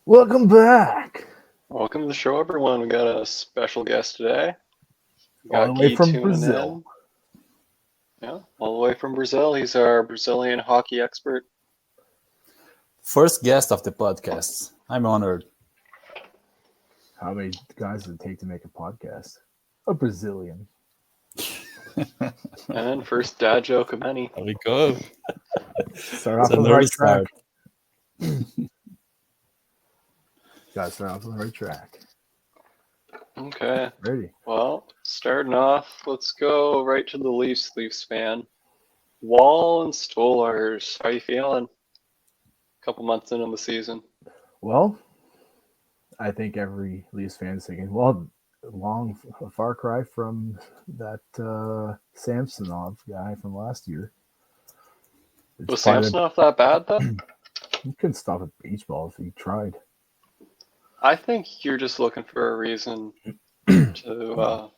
Welcome back. Welcome to the show, everyone. We got a special guest today. We All the got way Guy from tuning Brazil. in. Yeah, all the way from Brazil. He's our Brazilian hockey expert. First guest of the podcast. I'm honored. How many guys does it take to make a podcast? A Brazilian. And first dad joke of many. There we go. Start off It's on an the early right track. start. Gotta start off on the right track. Okay. Ready. Well, starting off, let's go right to the Leafs fan. Wall and Stolars, how you feeling? A couple months into the season. Well, I think every Leafs fan is thinking, well, a far cry from that Samsonov guy from last year. Was Samsonov that bad, though? You couldn't stop a beach ball if he tried. I think you're just looking for a reason to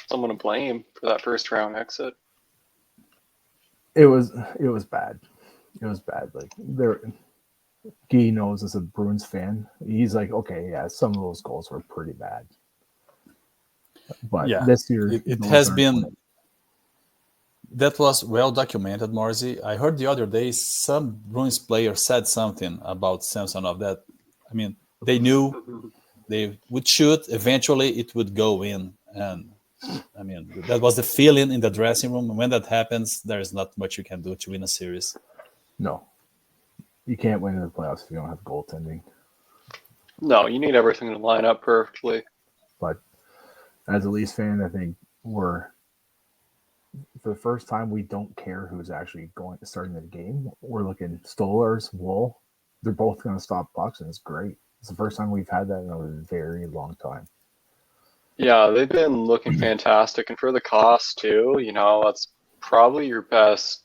someone to blame for that first round exit. It was bad. It was bad. Like Guy knows as a Bruins fan, he's like, okay, yeah, some of those goals were pretty bad. But Yeah, this year it has been. That was well documented, Morsey. I heard the other day some Bruins player said something about Samsonov that, I mean, they knew they would shoot. Eventually, it would go in, and I mean that was the feeling in the dressing room. And when that happens, there is not much you can do to win a series. No, you can't win in the playoffs if you don't have goaltending. No, you need everything to line up perfectly. But as a Leafs fan, I think for the first time we don't care who's actually starting the game. We're looking Stolars, Wool. They're both going to stop pucks, and it's great. It's the first time we've had that in a very long time. Yeah, they've been looking fantastic, and for the cost too, that's probably your best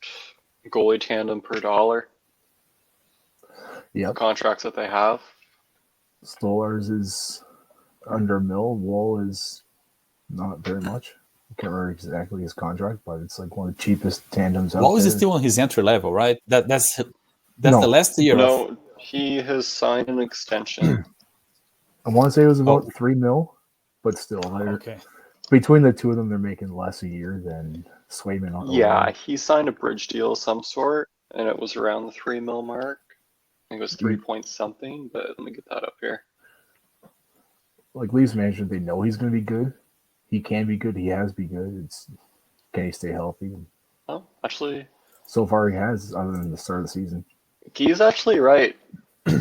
goalie tandem per dollar. Yeah, Contracts that they have. Stolars is under $1 million. Wool is not very much. I can't remember exactly his contract, but it's like one of the cheapest tandems out there. Wall is still on his entry level, right? That's No. the last year. No, he has signed an extension. I want to say it was about $3 million, but still, Okay. Between the two of them, they're making less a year than Swayman. Yeah, he signed a bridge deal of some sort, and it was around the $3 million mark. I think it was 3 point something, but let me get that up here. Like Leafs management, they know he's going to be good. He can be good. He has been good. Can he stay healthy? Oh, actually, so far he has, other than the start of the season. He's actually right.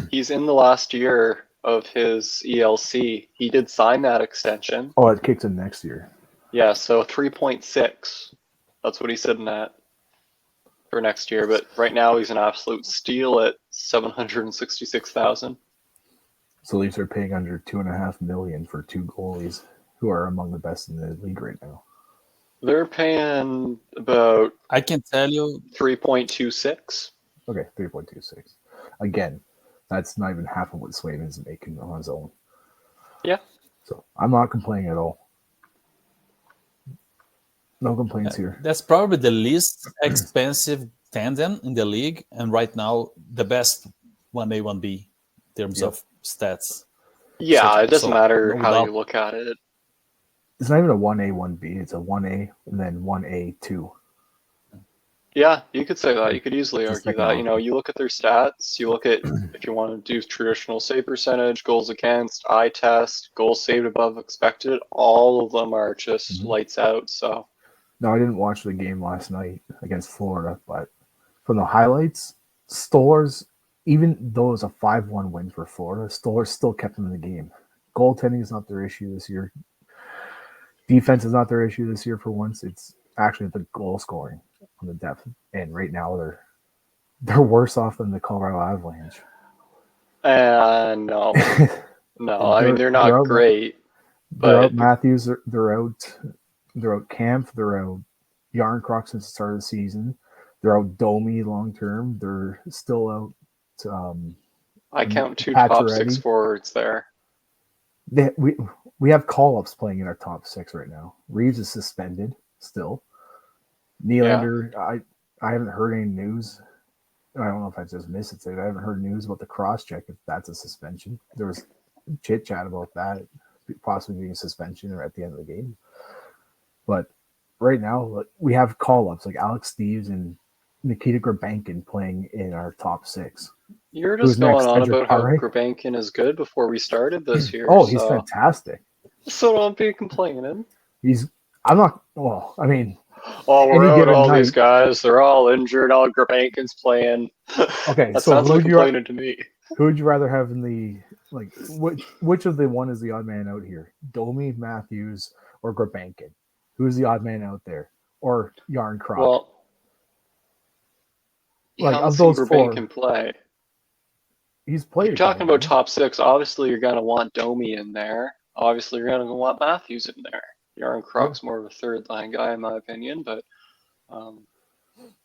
He's in the last year of his ELC. He did sign that extension. Oh, it kicks in next year. Yeah, so 3.6. That's what he's sitting at for next year. But right now he's an absolute steal at $766,000. So Leafs are paying under $2.5 million for two goalies who are among the best in the league right now. They're paying about, I can tell you, 3.26. Okay, 3.26. Again, that's not even half of what Swayman's making on his own. Yeah. So I'm not complaining at all. No complaints here. That's probably the least expensive tandem in the league, and right now the best 1A, 1B in terms of stats. Yeah, it doesn't matter how doubt. you look at it. It's not even a 1A, 1B. It's a 1A and then 1A, 2. Yeah, you could say that. You could easily Just argue that. You look at their stats. You look at, if you want to do traditional save percentage, goals against, eye test, goals saved above expected, all of them are just lights out. So. No, I didn't watch the game last night against Florida, but from the highlights, Stolars, even though it was a 5-1 win for Florida, Stolars still kept them in the game. Goaltending is not their issue this year. Defense is not their issue this year for once. It's actually the goal scoring on the depth. And right now they're worse off than the Colorado Avalanche. No. No, I mean, they're not great. They're out Matthews. They're out Kampf. They're out Yarncroc since the start of the season. They're out Domi long term. They're still out. I count two top 6 forwards there. We have call-ups playing in our top 6 right now. Reeves is suspended still. Nylander, I haven't heard any news. I don't know if I just missed it. I haven't heard news about the cross check if that's a suspension. There was chit chat about that possibly being a suspension or at the end of the game. But right now, we have call ups like Alex Steves and Nikita Grabankin playing in our top 6. You're Who's just going next? on Cedric about how Paré? Grabankin is good before we started this year. Oh, he's fantastic. So don't be complaining. I'm not. Well, I mean, Oh, we're any out given all night- these guys. They're all injured. All Grabankin's playing. Okay, That so sounds like who complaining to me. would you rather have in the which of the one is the odd man out here? Domi, Matthews, or Grabankin? Who's the odd man out there? Or Yarn Krok? Well, you Like, haven't of seen those four- Grabankin play. He's played. You're a couple talking about times. top 6. Obviously, you're going to want Domi in there. Obviously, you're going to want Matthews in there. Yarn Krok's more of a third line guy, in my opinion, but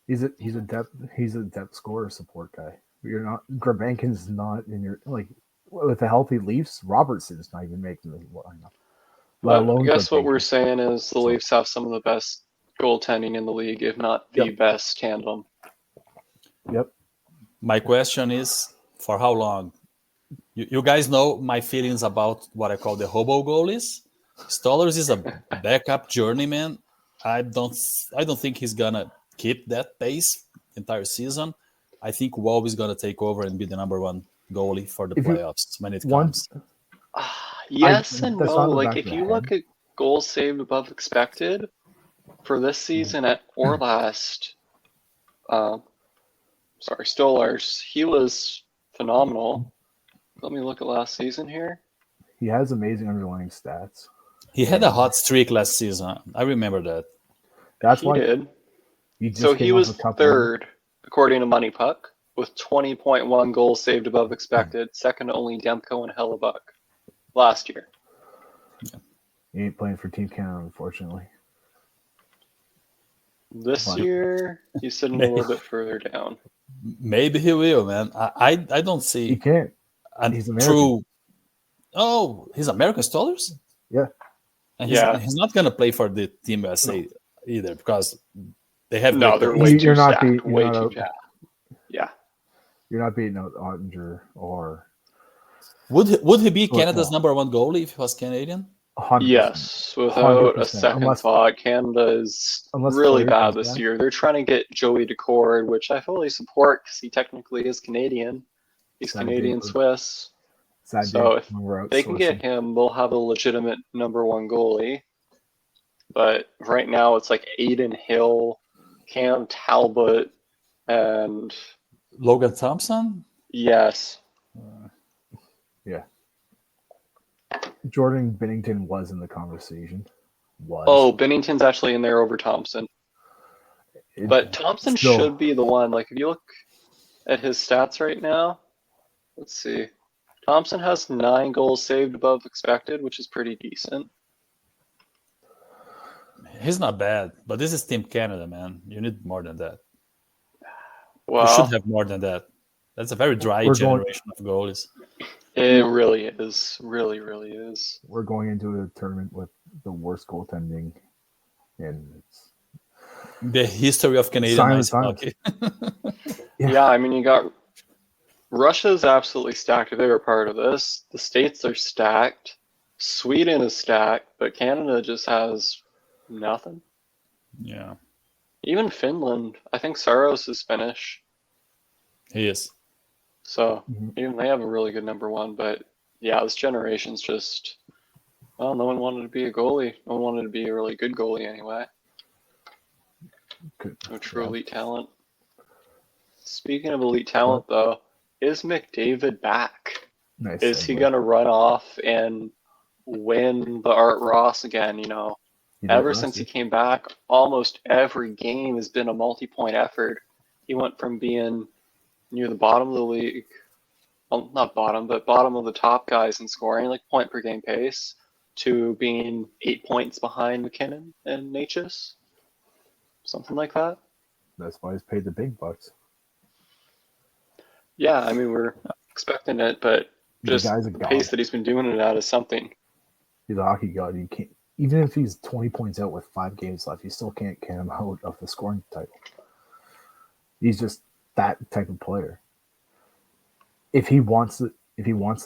He's a depth scorer support guy. You're not Grabankin's not in your with the healthy Leafs. Robertson's not even making the lineup. Let alone I guess what we're Grabankin. saying is the Leafs have some of the best goaltending in the league, if not the best tandem. Yep. My question is, for how long? You guys know my feelings about what I call the hobo goalies. Stollers is a backup journeyman. I don't think he's gonna keep that pace the entire season. I think Wolf is gonna take over and be the number one goalie for the playoffs when it comes. Yes and that's no. on the Like back if of the you head. look at goals saved above expected for this season or last, Stolarz, he was phenomenal. Let me look at last season here. He has amazing underlying stats. He had a hot streak last season. I remember that. That's He why did. he just So came he off was a couple. third, according to Money Puck, with 20.1 goals saved above expected, second to only Demko and Hellebuck last year. He ain't playing for Team Canada, unfortunately. This year, he's sitting a little bit further down. Maybe he will, man. I don't see. He can't. He's American. True. Oh, he's American Stollers? Yeah. And Yeah. he's not going to play for the Team USA either because they have No, great they're players. way too You're not stacked. beat- you're Way not too out- stacked. Yeah. You're not beating out Ottinger or Would he be Canada's well. number one goalie if he was Canadian? 100%. Yes, without a 100%, second thought. Canada is unless really Fleury bad comes this back. year. They're trying to get Joey Decord, which I fully support because he technically is Canadian. He's Sad Canadian day. Swiss. Sad So day if when we're they can get outsourcing. him, they'll have a legitimate number one goalie. But right now it's like Aiden Hill, Cam Talbot, and Logan Thompson? yes. Yeah. Jordan Bennington was in the conversation. Oh, Bennington's actually in there over Thompson. But Thompson should be the one. Like, if you look at his stats right now, let's see. Thompson has 9 goals saved above expected, which is pretty decent. He's not bad, but this is Team Canada, man. You need more than that. Well, You should have more than that. That's a very dry generation of goalies. It really is. Really, really is. We're going into a tournament with the worst goaltending in the history of Canadian ice hockey. Yeah, I mean, you got Russia's absolutely stacked. If they were part of this, the States are stacked. Sweden is stacked, but Canada just has nothing. Yeah. Even Finland, I think Saros is Finnish. He is. So even they have a really good number one, but yeah, this generation's just, well, no one wanted to be a goalie. No one wanted to be a really good goalie anyway. No true elite talent. Speaking of elite talent, though, is McDavid back? Nice. Is he going to run off and win the Art Ross again? You know, ever since he came back, almost every game has been a multi-point effort. He went from being near the bottom of the league, well, not bottom, but bottom of the top guys in scoring, like point per game pace, to being 8 points behind McKinnon and Natchez. Something like that. That's why he's paid the big bucks. Yeah, I mean, we're expecting it, but just the pace that he's been doing it at is something. He's a hockey god. You can't, even if he's 20 points out with 5 games left, you still can't get him out of the scoring title. He's just that type of player. If he wants to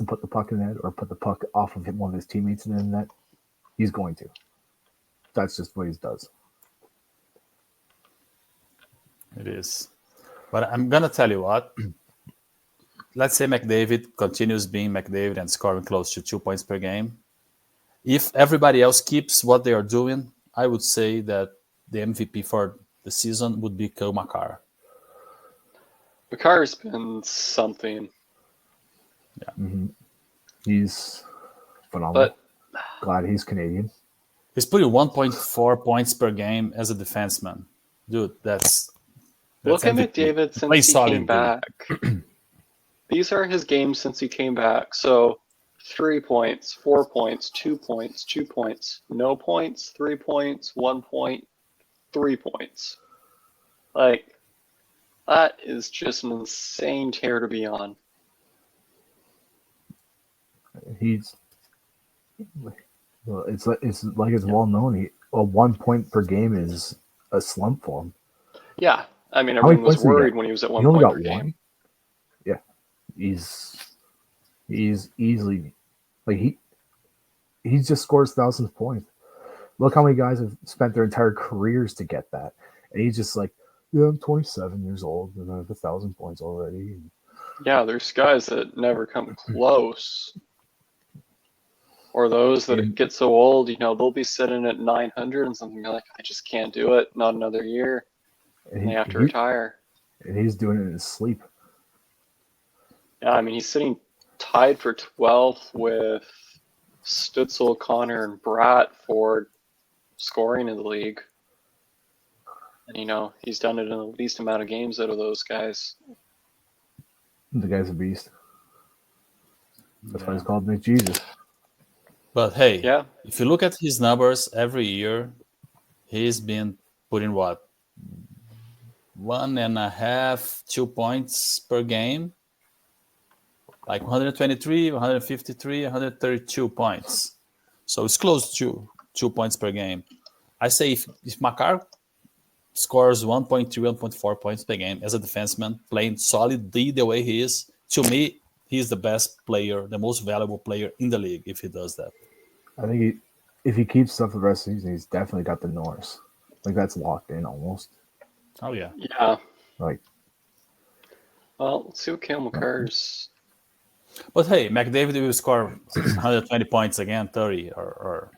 put the puck in the net or put the puck off of one of his teammates in the net, he's going to. That's just what he does. It is. But I'm going to tell you what. Let's say McDavid continues being McDavid and scoring close to 2 points per game. If everybody else keeps what they are doing, I would say that the MVP for the season would be Cale Makar. Makar's been something. Yeah. Mm-hmm. He's phenomenal. But glad he's Canadian. He's putting 1.4 points per game as a defenseman. Dude, that's look at MVP. McDavid since he came back. These are his games since he came back. So 3 points, 4 points, 2 points, 2 points, no points, 3 points, 1 point, 3 points. Like, that is just an insane tear to be on. He's well, it's well known. 1 point per game is a slump for him. Yeah, I mean everyone was worried when he was at 1 point per game. Yeah, he's easily like he just scores thousands of points. Look how many guys have spent their entire careers to get that, and he's just like, yeah, I'm 27 years old and I have 1,000 points already. Yeah, there's guys that never come close. Or those that get so old, they'll be sitting at 900 and something like, I just can't do it, not another year. And they have to retire. And he's doing it in his sleep. Yeah, I mean, he's sitting tied for 12th with Stützle, Connor, and Bratt for scoring in the league. And, he's done it in the least amount of games out of those guys. The guy's a beast. That's why he's called Nick Jesus. But hey, if you look at his numbers every year, he's been putting 1.5, 2 points per game, like 123, 153, 132 points. So it's close to 2 points per game. I say if Makar scores 1.3, 1.4 points per game as a defenseman, playing solidly the way he is, to me, he's the best player, the most valuable player in the league if he does that. I think if he keeps up the rest of the season, he's definitely got the Norris. Like, that's locked in almost. Oh, yeah. Yeah. Like, well, let's see what Cale Makar's. But hey, McDavid will score 120 points again, 30, or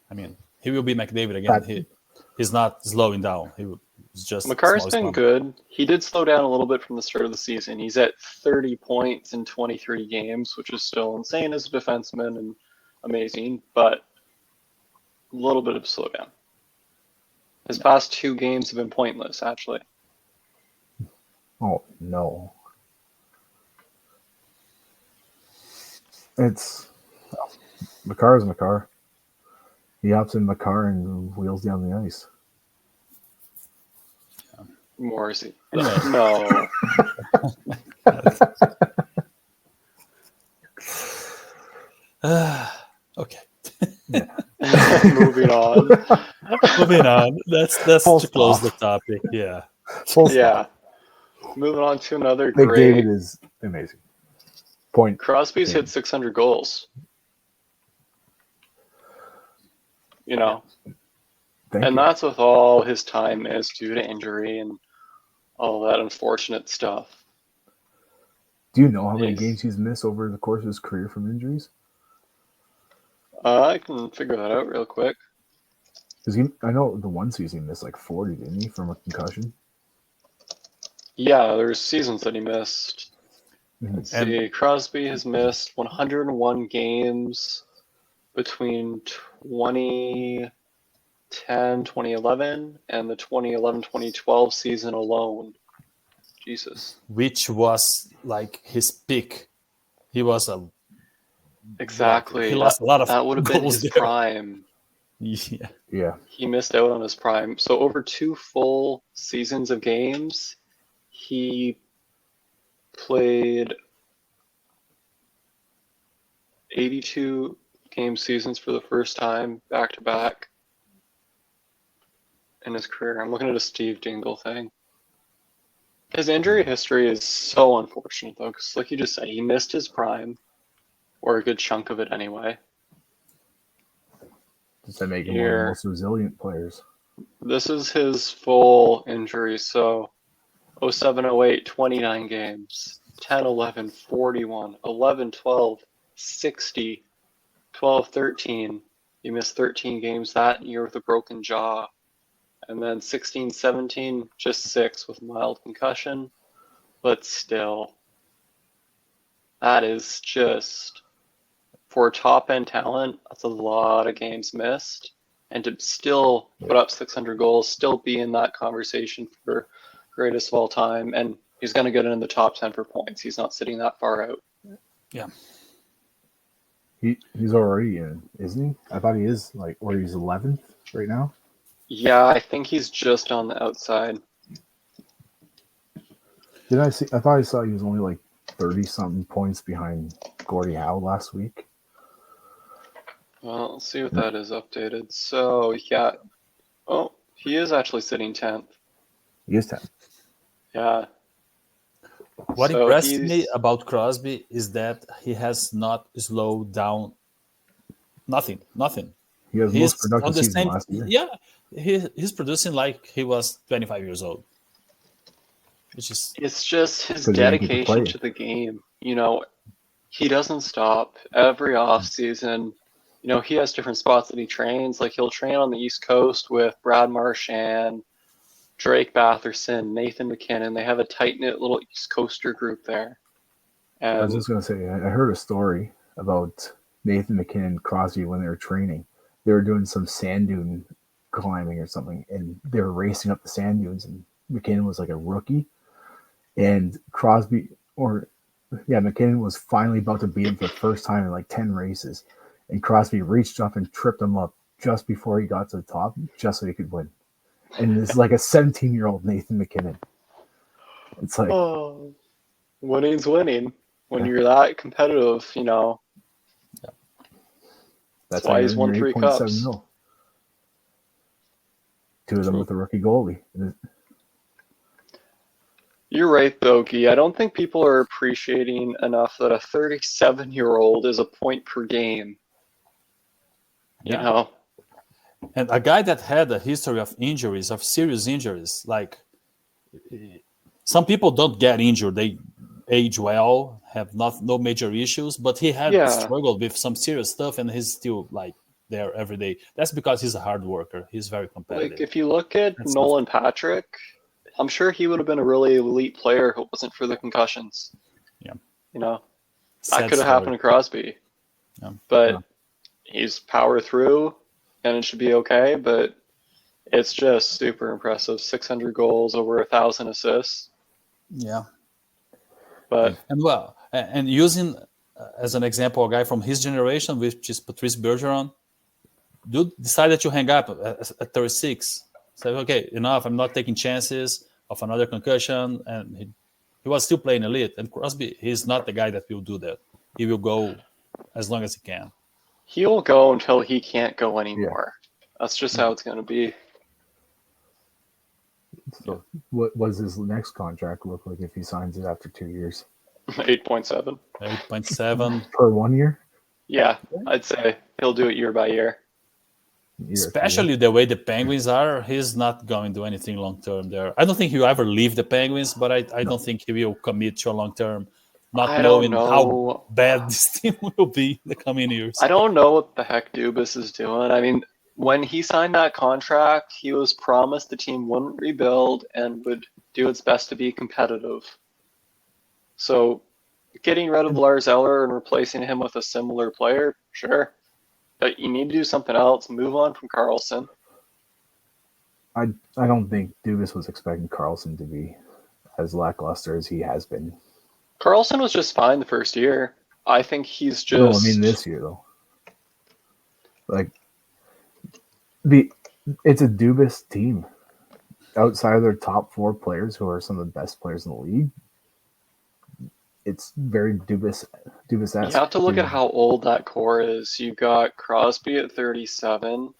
I mean, he will be McDavid again. He's not slowing down. He's just. Makar's been good. He did slow down a little bit from the start of the season. He's at 30 points in 23 games, which is still insane as a defenseman and amazing, but a little bit of slowdown. His past 2 games have been pointless, actually. Oh, no. Makar is Makar. He hops in Makar and wheels down the ice. Morrissey. No. Okay. Moving on. That's to close the topic. Yeah. Yeah. Moving on to another great. McDavid is amazing. Point. Crosby's hit 600 goals. And that's with all his time missed due to injury and all that unfortunate stuff. Do you know how many games he's missed over the course of his career from injuries? I can figure that out real quick. I know the one season he missed like 40, didn't he, from a concussion? Yeah, there's seasons that he missed. Let's see. Crosby has missed 101 games between 2010, 2011, and the 2011-2012 season alone. Jesus. Which was like his peak. He was a... Exactly. He lost a lot of that would have been his prime. Yeah. He missed out on his prime. So over 2 full seasons of games, he played 82 game seasons for the first time, back-to-back, in his career. I'm looking at a Steve Dingle thing. His injury history is so unfortunate, though, because like you just said, he missed his prime, or a good chunk of it anyway. Does that make him one of the most resilient players? This is his full injury, so 07-08, 29 games, 10-11, 41, 11-12, 60, 12-13. He missed 13 games that year with a broken jaw. And then 16-17, just 6 with mild concussion. But still, that is just, for top-end talent, that's a lot of games missed. And to still put up 600 goals, still be in that conversation for greatest of all time, and he's going to get in the top 10 for points. He's not sitting that far out. Yeah. He's already in, isn't he? I thought he is, like, or he's 11th right now. Yeah, I think he's just on the outside. Did I see? I thought I saw he was only like 30-something points behind Gordie Howe last week. Well, let's see what that is updated. So, yeah. Oh, he is actually sitting 10th. He is 10th. Yeah. What impressed me about Crosby is that he has not slowed down. Nothing. He has the most productive season last year. Yeah, he's producing like he was 25 years old. It's just his dedication to the game. You know, he doesn't stop every off season. You know, he has different spots that he trains. Like he'll train on the East Coast with Brad Marchand, Drake Batherson, Nathan McKinnon. They have a tight-knit little East Coaster group there. And I was just going to say, I heard a story about Nathan McKinnon and Crosby when they were training. They were doing some sand dune climbing or something, and they were racing up the sand dunes, and McKinnon was like a rookie. And McKinnon was finally about to beat him for the first time in like 10 races. And Crosby reached up and tripped him up just before he got to the top, just so he could win. And it's like a 17-year-old Nathan McKinnon. It's like, winning's winning when you're that competitive, you know. Yeah. That's why he's won 3 cups. Mil. 2 of them with a rookie goalie. You're right, though, Guy. I don't think people are appreciating enough that a 37-year-old is a point per game. You know? And a guy that had a history of injuries, of serious injuries, like some people don't get injured. They age well, have no major issues, but he had struggled with some serious stuff, and he's still like there every day. That's because he's a hard worker. He's very competitive. Like if you look at Nolan Patrick, I'm sure he would have been a really elite player if it wasn't for the concussions. Yeah. You know, that could have happened to Crosby. Yeah. But he's powered through, and it should be okay. But it's just super impressive. 600 goals, over 1,000 assists. Yeah. But and using as an example a guy from his generation, which is Patrice Bergeron, dude decided to hang up at 36. Said, okay, enough. I'm not taking chances of another concussion, and he was still playing elite. And Crosby, he's not the guy that will do that. He will go as long as he can. He'll go until he can't go anymore. Yeah. That's just how it's going to be. So, what does his next contract look like if he signs it after 2 years? 8.7. 8.7 per 1 year. Yeah, I'd say he'll do it year by year. Especially the way the Penguins are, he's not going to do anything long term there. I don't think he'll ever leave the Penguins, but I don't think he will commit to a long term, not knowing how bad this team will be in the coming years. I don't know what the heck Dubas is doing. I mean, when he signed that contract, he was promised the team wouldn't rebuild and would do its best to be competitive. So getting rid of Lars Eller and replacing him with a similar player, sure. But you need to do something else. Move on from Karlsson. I don't think Dubas was expecting Karlsson to be as lackluster as he has been. Karlsson was just fine the first year. I think he's just... No, I mean this year, though. Like, it's a Dubas team. Outside of their top 4 players, who are some of the best players in the league, it's very Dubas-esque. You have to look at how old that core is. You got Crosby at 37.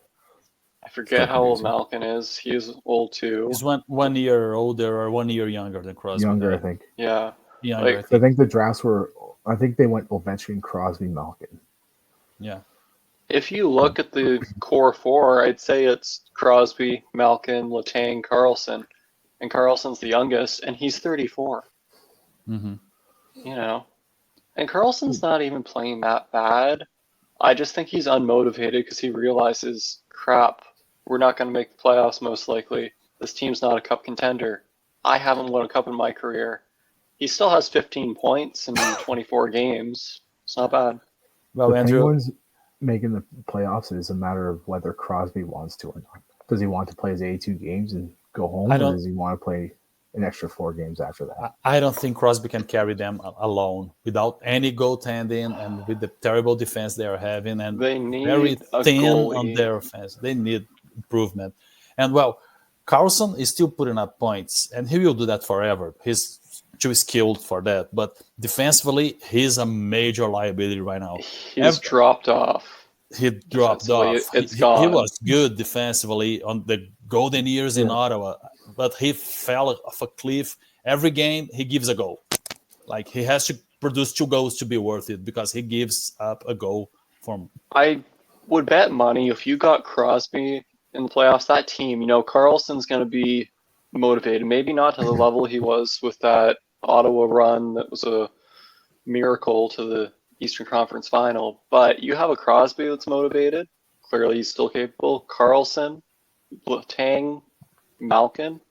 I forget how old Malkin is. He is old too. He's 1 year older or 1 year younger than Crosby. Younger, I think. Yeah. Younger, I think the drafts were. I think they went Ovechkin, Crosby, Malkin. Yeah. If you look at the core four, I'd say it's Crosby, Malkin, Letang, Carlson, and Carlson's the youngest, and he's 34. Mm-hmm. You know, and Carlson's not even playing that bad. I just think he's unmotivated because he realizes, crap, we're not going to make the playoffs most likely. This team's not a cup contender. I haven't won a cup in my career. He still has 15 points in 24 games. It's not bad. Well, the Andrew, Penguins making the playoffs is a matter of whether Crosby wants to or not. Does he want to play his 82 games and go home, or does he want to play an extra 4 games after that? I don't think Crosby can carry them alone without any goaltending and with the terrible defense they are having and they need very thin goalie on their offense. They need improvement. And well, Carlson is still putting up points, and he will do that forever. He's too skilled for that. But defensively, he's a major liability right now. He's dropped off. He dropped off. It's gone. He was good defensively on the golden years in Ottawa, but he fell off a cliff. Every game, he gives a goal. Like, he has to produce 2 goals to be worth it because he gives up a goal from. I would bet money if you got Crosby in the playoffs, that team, Carlson's going to be motivated. Maybe not to the level he was with that Ottawa run that was a miracle to the Eastern Conference Final, but you have a Crosby that's motivated. Clearly, he's still capable. Carlson, Letang, Malkin's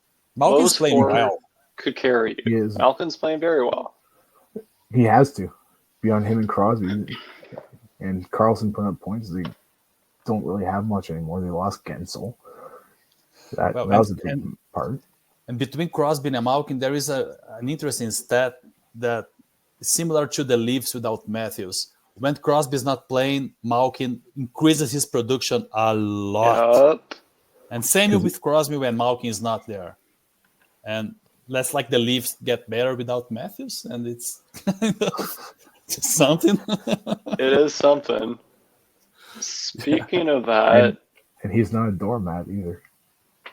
playing well. Could carry you. Malkin's playing very well. He has to. Beyond him and Crosby, and Carlson putting up points, they don't really have much anymore. They lost Gensel. That was a big part. And between Crosby and Malkin, there is an interesting stat that is similar to the Leafs without Matthews. When Crosby is not playing, Malkin increases his production a lot. Yep. And same with Crosby when Malkin is not there. And that's like the Leafs get better without Matthews, and it's kind of something. It is something. Speaking of that... And he's not a doormat either.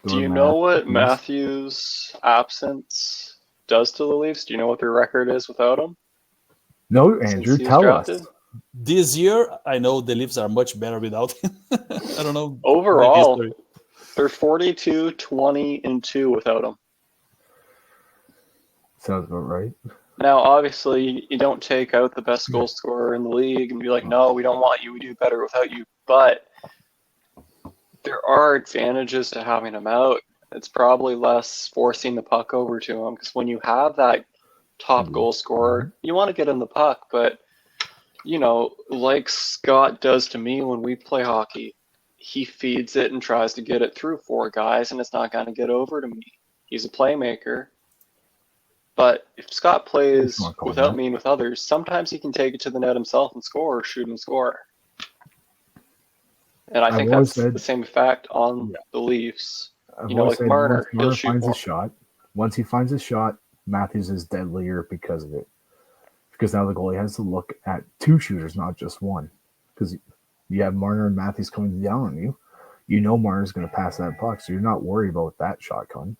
Do you know what Matthews' absence does to the Leafs? Do you know what their record is without him? No, Andrew, tell us. This year, I know the Leafs are much better without him. I don't know. Overall, they're 42-20-2 without him. Sounds about right. Now, obviously, you don't take out the best goal scorer in the league and be like, no, we don't want you. We do better without you. But there are advantages to having him out. It's probably less forcing the puck over to him because when you have that top goal scorer, you want to get him the puck. But, like Scott does to me when we play hockey, he feeds it and tries to get it through 4 guys, and it's not going to get over to me. He's a playmaker. But if Scott plays without me and with others, sometimes he can take it to the net himself and score or shoot and score. And I think that's the same effect on the Leafs. Like Marner, he'll shoot finds more. a shot. Once he finds a shot, Matthews is deadlier because of it. Because now the goalie has to look at 2 shooters, not just one. Because you have Marner and Matthews coming down on you. You know Marner's going to pass that puck, so you're not worried about that shot coming.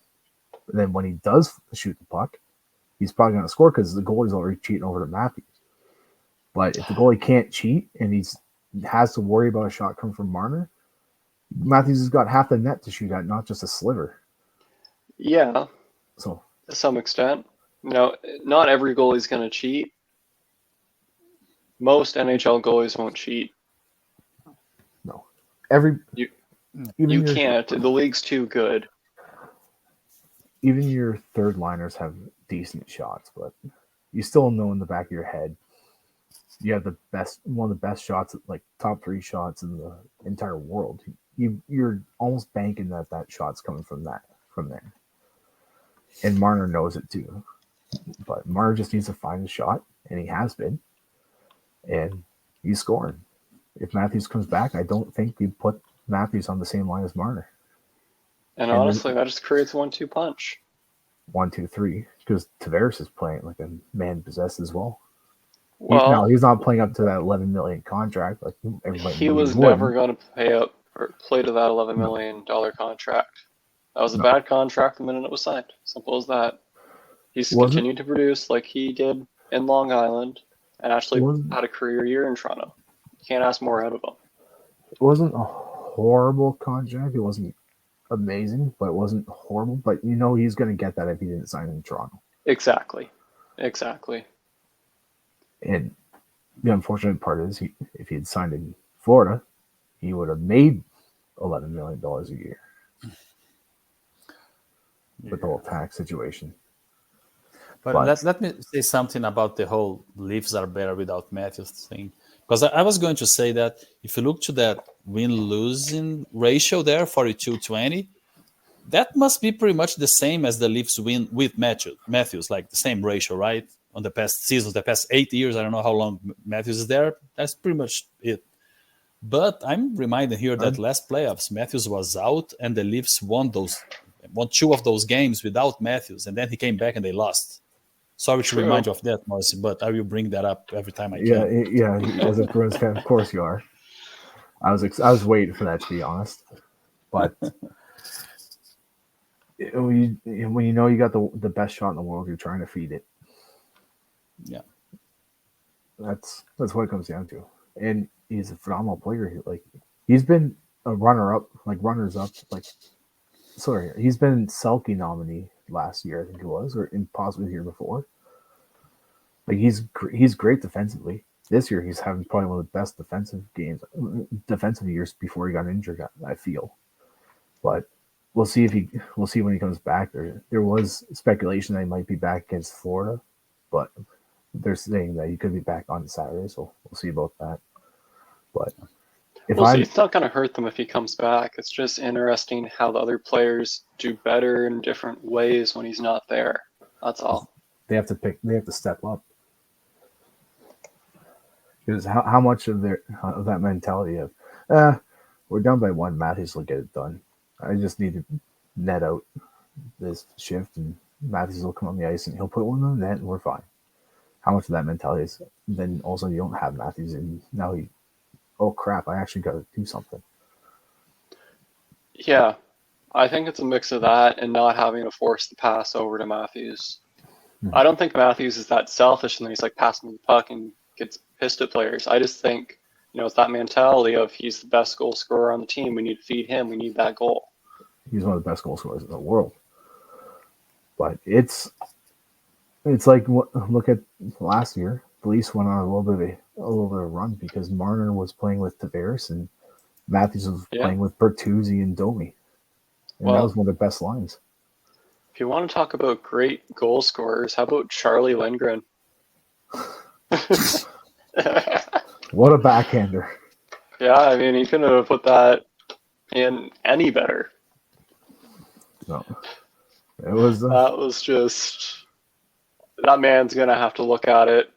But then when he does shoot the puck, he's probably going to score because the goalie's already cheating over to Matthews. But if the goalie can't cheat and he has to worry about a shot coming from Marner, Matthews has got half the net to shoot at, not just a sliver. Yeah. So to some extent. Not every goalie's going to cheat. Most NHL goalies won't cheat. No. You can't. The league's too good. Even your third liners have decent shots, but you still know in the back of your head you have one of the best shots, like top 3 shots in the entire world. You're almost banking that shot's coming from there. And Marner knows it too. But Marner just needs to find a shot, and he has been. And he's scoring. If Matthews comes back, I don't think you put Matthews on the same line as Marner. And honestly, that just creates a 1-2 punch. 1, 2, 3, because Tavares is playing like a man possessed as well. Well, he's not playing up to that $11 million contract like everybody. He was never going to pay up or play to that $11 million contract. That was a bad contract the minute it was signed. Simple as that. He's continued to produce like he did in Long Island and actually had a career year in Toronto. You can't ask more out of him. It wasn't a horrible contract. It wasn't amazing, but it wasn't horrible. But you know he's going to get that if he didn't sign in Toronto. Exactly. And the unfortunate part is, if he had signed in Florida, he would have made $11 million a year with the whole tax situation. But let me say something about the whole Leafs are better without Matthews thing. Because I was going to say that if you look to that win-losing ratio there, 42-20, that must be pretty much the same as the Leafs win with Matthews, like the same ratio, right? On the past seasons, the past 8 years, I don't know how long Matthews is there. That's pretty much it. But I'm reminded here that last playoffs, Matthews was out and the Leafs won 2 of those games without Matthews. And then he came back and they lost. Sorry to remind you of that, Marcy, but I will bring that up every time I can. Yeah. As a Bruins fan, of course you are. I was waiting for that, to be honest. But when you know you got the best shot in the world, you're trying to feed it. Yeah, that's what it comes down to. And he's a phenomenal player. Like, he's been a runners up. He's been Selke nominee last year, I think it was, or possibly the year before. Like, he's great defensively. This year, he's having probably one of the best defensive years before he got injured, I feel. But we'll see when he comes back. There was speculation that he might be back against Florida, but they're saying that he could be back on Saturday, so we'll see about that. But it's not going to hurt them if he comes back. It's just interesting how the other players do better in different ways when he's not there. That's all. They have to step up. Because how much of that mentality of, we're down by 1, Matthews will get it done. I just need to net out this shift, and Matthews will come on the ice and he'll put one in the net, and we're fine. How much of that mentality is then also you don't have Matthews, and now oh crap, I actually got to do something. Yeah, I think it's a mix of that and not having to force the pass over to Matthews. I don't think Matthews is that selfish and then he's like passing the puck and gets pissed at players. I just think, it's that mentality of he's the best goal scorer on the team. We need to feed him. We need that goal. He's one of the best goal scorers in the world. But it's like, look at last year. The Leafs went on a little bit of a run because Marner was playing with Tavares and Matthews was playing with Bertuzzi and Domi. And that was one of their best lines. If you want to talk about great goal scorers, how about Charlie Lindgren? What a backhander. Yeah, I mean, he couldn't have put that in any better. No. It was... that was just... That man's going to have to look at it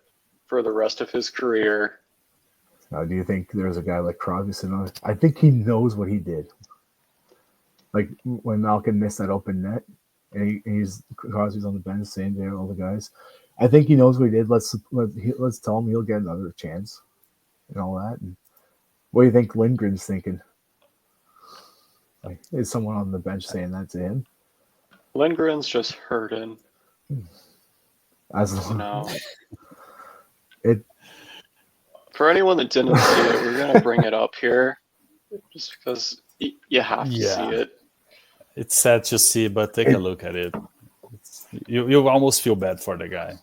for the rest of his career. Now, do you think there's a guy like Crosby sitting on it? I think he knows what he did. Like, when Malkin missed that open net, and Crosby's on the bench saying to all the guys, I think he knows what he did. Let's tell him he'll get another chance and all that. And what do you think Lindgren's thinking? Like, is someone on the bench saying that to him? Lindgren's just hurting. For anyone that didn't see it, we're going to bring it up here just because you have to see it. It's sad to see, but take a look at it. You almost feel bad for the guy.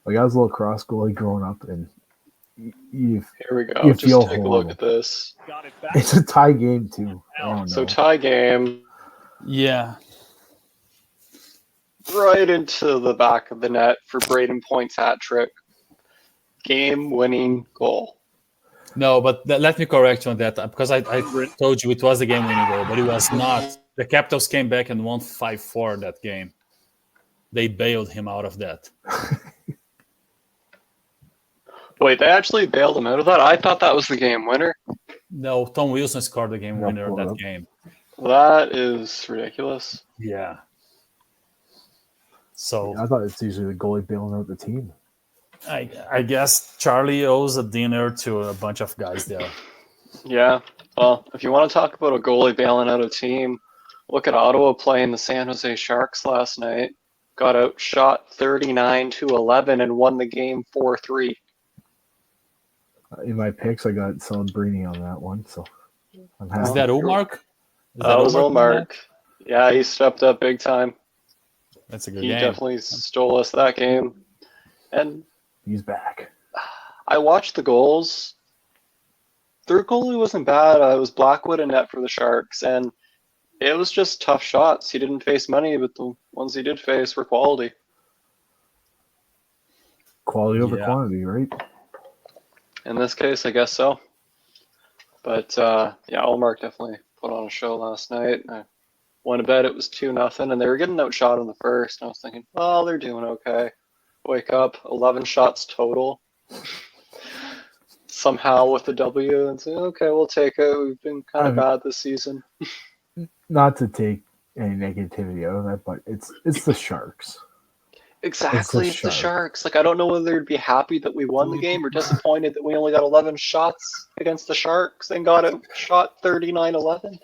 Like, I was a little cross goalie growing up, and here we go. You just feel take horrible. A look at this. It's a tie game too. So tie game. Yeah. Right into the back of the net for Braden Point's hat trick. Game-winning goal. No, but let me correct you on that, because I told you it was a game-winning goal, but it was not. The Capitals came back and won 5-4 that game. They bailed him out of that. Wait, they actually bailed him out of that? I thought that was the game winner. No, Tom Wilson scored the game winner that game. That is ridiculous. Yeah. So I thought it's usually the goalie bailing out the team. I guess Charlie owes a dinner to a bunch of guys there. Yeah, Well, if you want to talk about a goalie bailing out a team, look at Ottawa playing the San Jose Sharks last night. Got outshot 39-11 and won the game 4-3. In my picks, I got Celebrini on that one, so I'm happy. Is that Ullmark? That was Ullmark. Yeah, he stepped up big time. That's a good game. He definitely stole us that game. And he's back. I watched the goals. Their goalie wasn't bad. It was Blackwood and net for the Sharks, and it was just tough shots. He didn't face many, but the ones he did face were quality. Quality over quantity, right? In this case, I guess so. But Ullmark definitely put on a show last night. I went to bed, it was 2-0, and they were getting outshot in the first. And I was thinking, oh, they're doing okay. Wake up, 11 shots total. Somehow with the W, and say, okay, we'll take it. We've been kind of bad this season. Not to take any negativity out of that, but it's the Sharks. Exactly, it's the Sharks. Like, I don't know whether to be happy that we won the game or disappointed that we only got 11 shots against the Sharks and got it shot 39-11.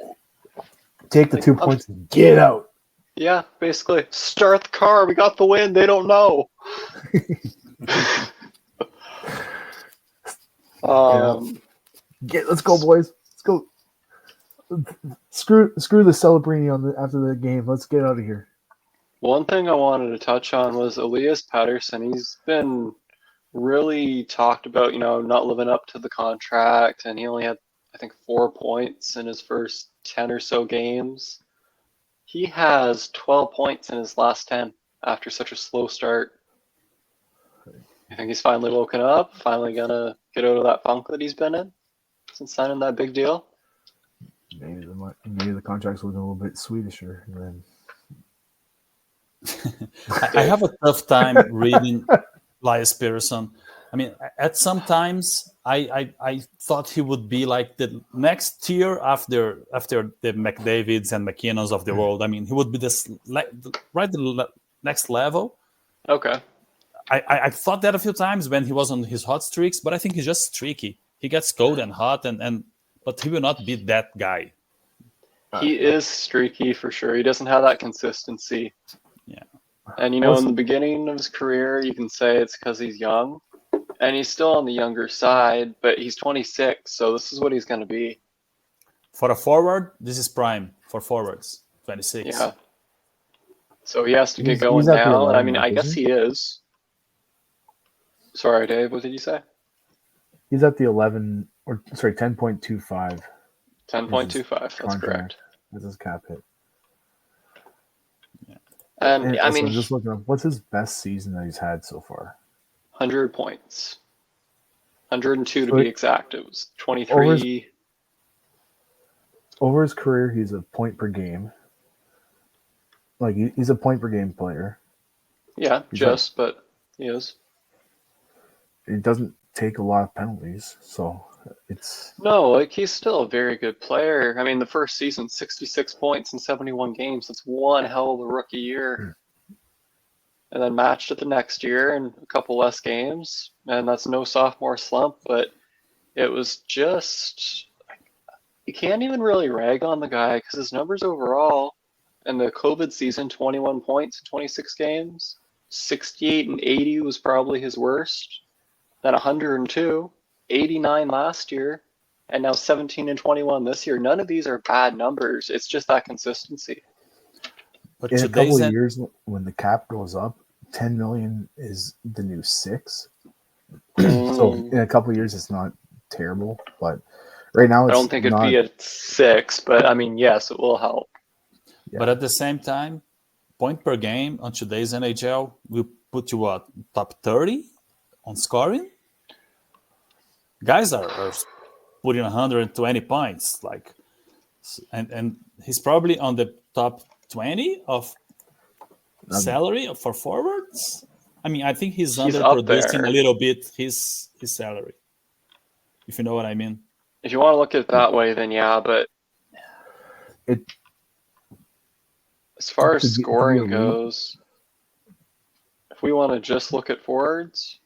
Take the 2 points and get out. Yeah, basically. Start the car. We got the win. They don't know. Let's go, boys. Let's go. Screw the Celebrini after the game. Let's get out of here. One thing I wanted to touch on was Elias Pettersson. He's been really talked about, not living up to the contract, and he only had, I think, 4 points in his first 10 or so games. He has 12 points in his last 10 after such a slow start. I think he's finally woken up, finally going to get out of that funk that he's been in since signing that big deal. Maybe the contract's looking a little bit Swedisher than... I have a tough time reading Elias Pettersson. I mean, at some times I thought he would be like the next tier after the McDavids and McKinnons of the world. I mean, he would be the next level. Okay. I thought that a few times when he was on his hot streaks, but I think he's just streaky. He gets cold and hot, but he will not be that guy. He is streaky for sure. He doesn't have that consistency. Yeah. And, in the beginning of his career, you can say it's because he's young. And he's still on the younger side, but he's 26, so this is what he's going to be. For a forward, this is prime for forwards, 26. Yeah. So he has to get going now. And I mean, I guess he is. Sorry, Dave, what did you say? He's at the 10.25. 10.25, that's correct. That's his cap hit. Yeah. And I mean, I'm just looking up, what's his best season that he's had so far? 100 points. 102 to be exact. It was 23. Over his career, he's a point per game. Like, he's a point per game player. Yeah, but he is. He doesn't take a lot of penalties, so it's... No, like, he's still a very good player. I mean, the first season, 66 points in 71 games. That's one hell of a rookie year. And then matched it the next year in a couple less games. And that's no sophomore slump, but it was just... You can't even really rag on the guy because his numbers overall in the COVID season, 21 points in 26 games. 68 and 80 was probably his worst. Then 102, 89 last year, and now 17 and 21 this year. None of these are bad numbers. It's just that consistency. But in a couple of years, when the cap goes up, 10 million is the new 6. So in a couple of years, it's not terrible. But right now, I don't think it'd be at 6. But I mean, yes, it will help. Yeah. But at the same time, point per game on today's NHL will put you what, top 30 on scoring? Guys are putting 120 points, like, and he's probably on the top 20 of salary for forwards. I mean, I think he's underproducing a little bit his salary, if you know what I mean. If you want to look at it that way, then yeah, but as far as scoring goes, if we want to just look at forwards,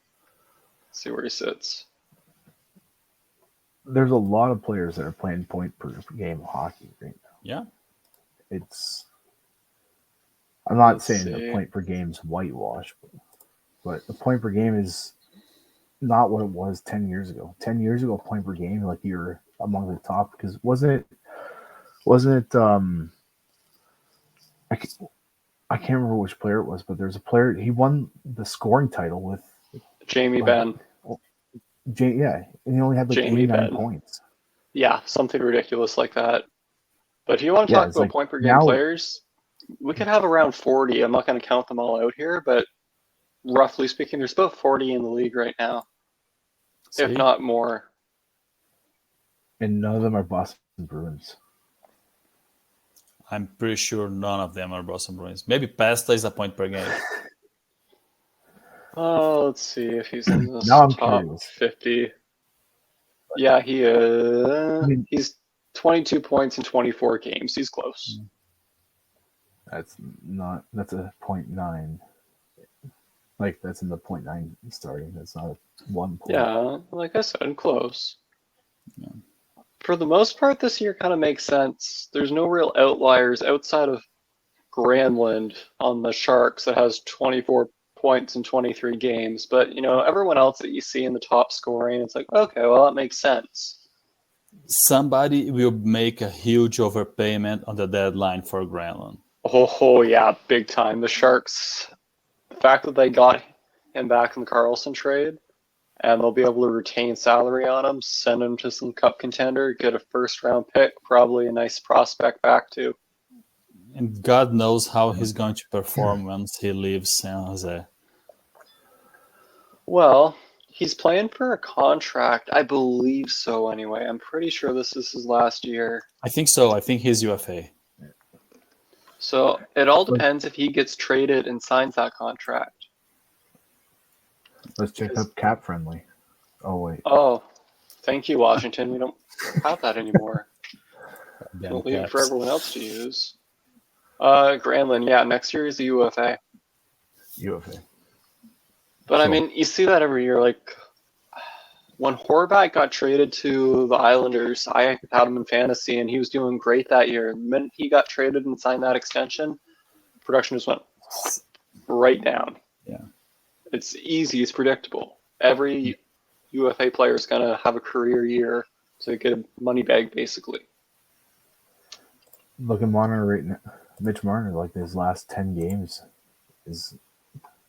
let's see where he sits. there's a lot of players that are playing point per game of hockey right now. Yeah. It's. I'm not Let's saying see. the point per game is whitewash, but the point per game is not what it was 10 years ago. 10 years ago, point per game, like you're among the top because wasn't it I can't remember which player it was, but there's a player he won the scoring title with Jamie like, Benn. yeah, and he only had like Jamie 89 Benn. points. Yeah, something ridiculous like that. But if you want to Yeah, talk it's about like point per game now players, we could have around 40. I'm not going to count them all out here, but roughly speaking, there's about 40 in the league right now, if See? not more. and none of them are Boston Bruins. I'm pretty sure none of them are Boston Bruins. Maybe Pesta is a point per game. Oh, let's see if he's in this Now I'm top curious. 50. Yeah, he is. I mean, He's 22 points in 24 games. He's close. that's a 0.9. Like that's in the 0.9 starting. That's not a 1 point. Yeah, like I said, close. Yeah. For the most part, this year kind of makes sense. There's no real outliers outside of Granlund on the Sharks that has 24 points in 23 games. But, everyone else that you see in the top scoring, it's like, okay, well, that makes sense. Somebody will make a huge overpayment on the deadline for Granlund. Oh, yeah, big time. The Sharks, the fact that they got him back in the Carlson trade, and they'll be able to retain salary on him, send him to some cup contender, get a first-round pick, probably a nice prospect back too. And God knows how he's going to perform once he leaves San Jose. Well, he's playing for a contract. I believe so anyway. I'm pretty sure this is his last year. I think so. I think he's UFA. So it all depends if he gets traded and signs that contract. Let's check up Cap Friendly. Oh wait. Oh, thank you, Washington. We don't have that anymore. We'll leave it for everyone else to use. Granlund, yeah, next year is the UFA. UFA. But I mean, you see that every year. Like when Horvat got traded to the Islanders, I had him in fantasy, and he was doing great that year. The minute he got traded and signed that extension, production just went right down. Yeah, it's easy. It's predictable. Every UFA player is gonna have a career year to get a money bag, basically. Look at Marner right now. Mitch Marner, like his last 10 games, is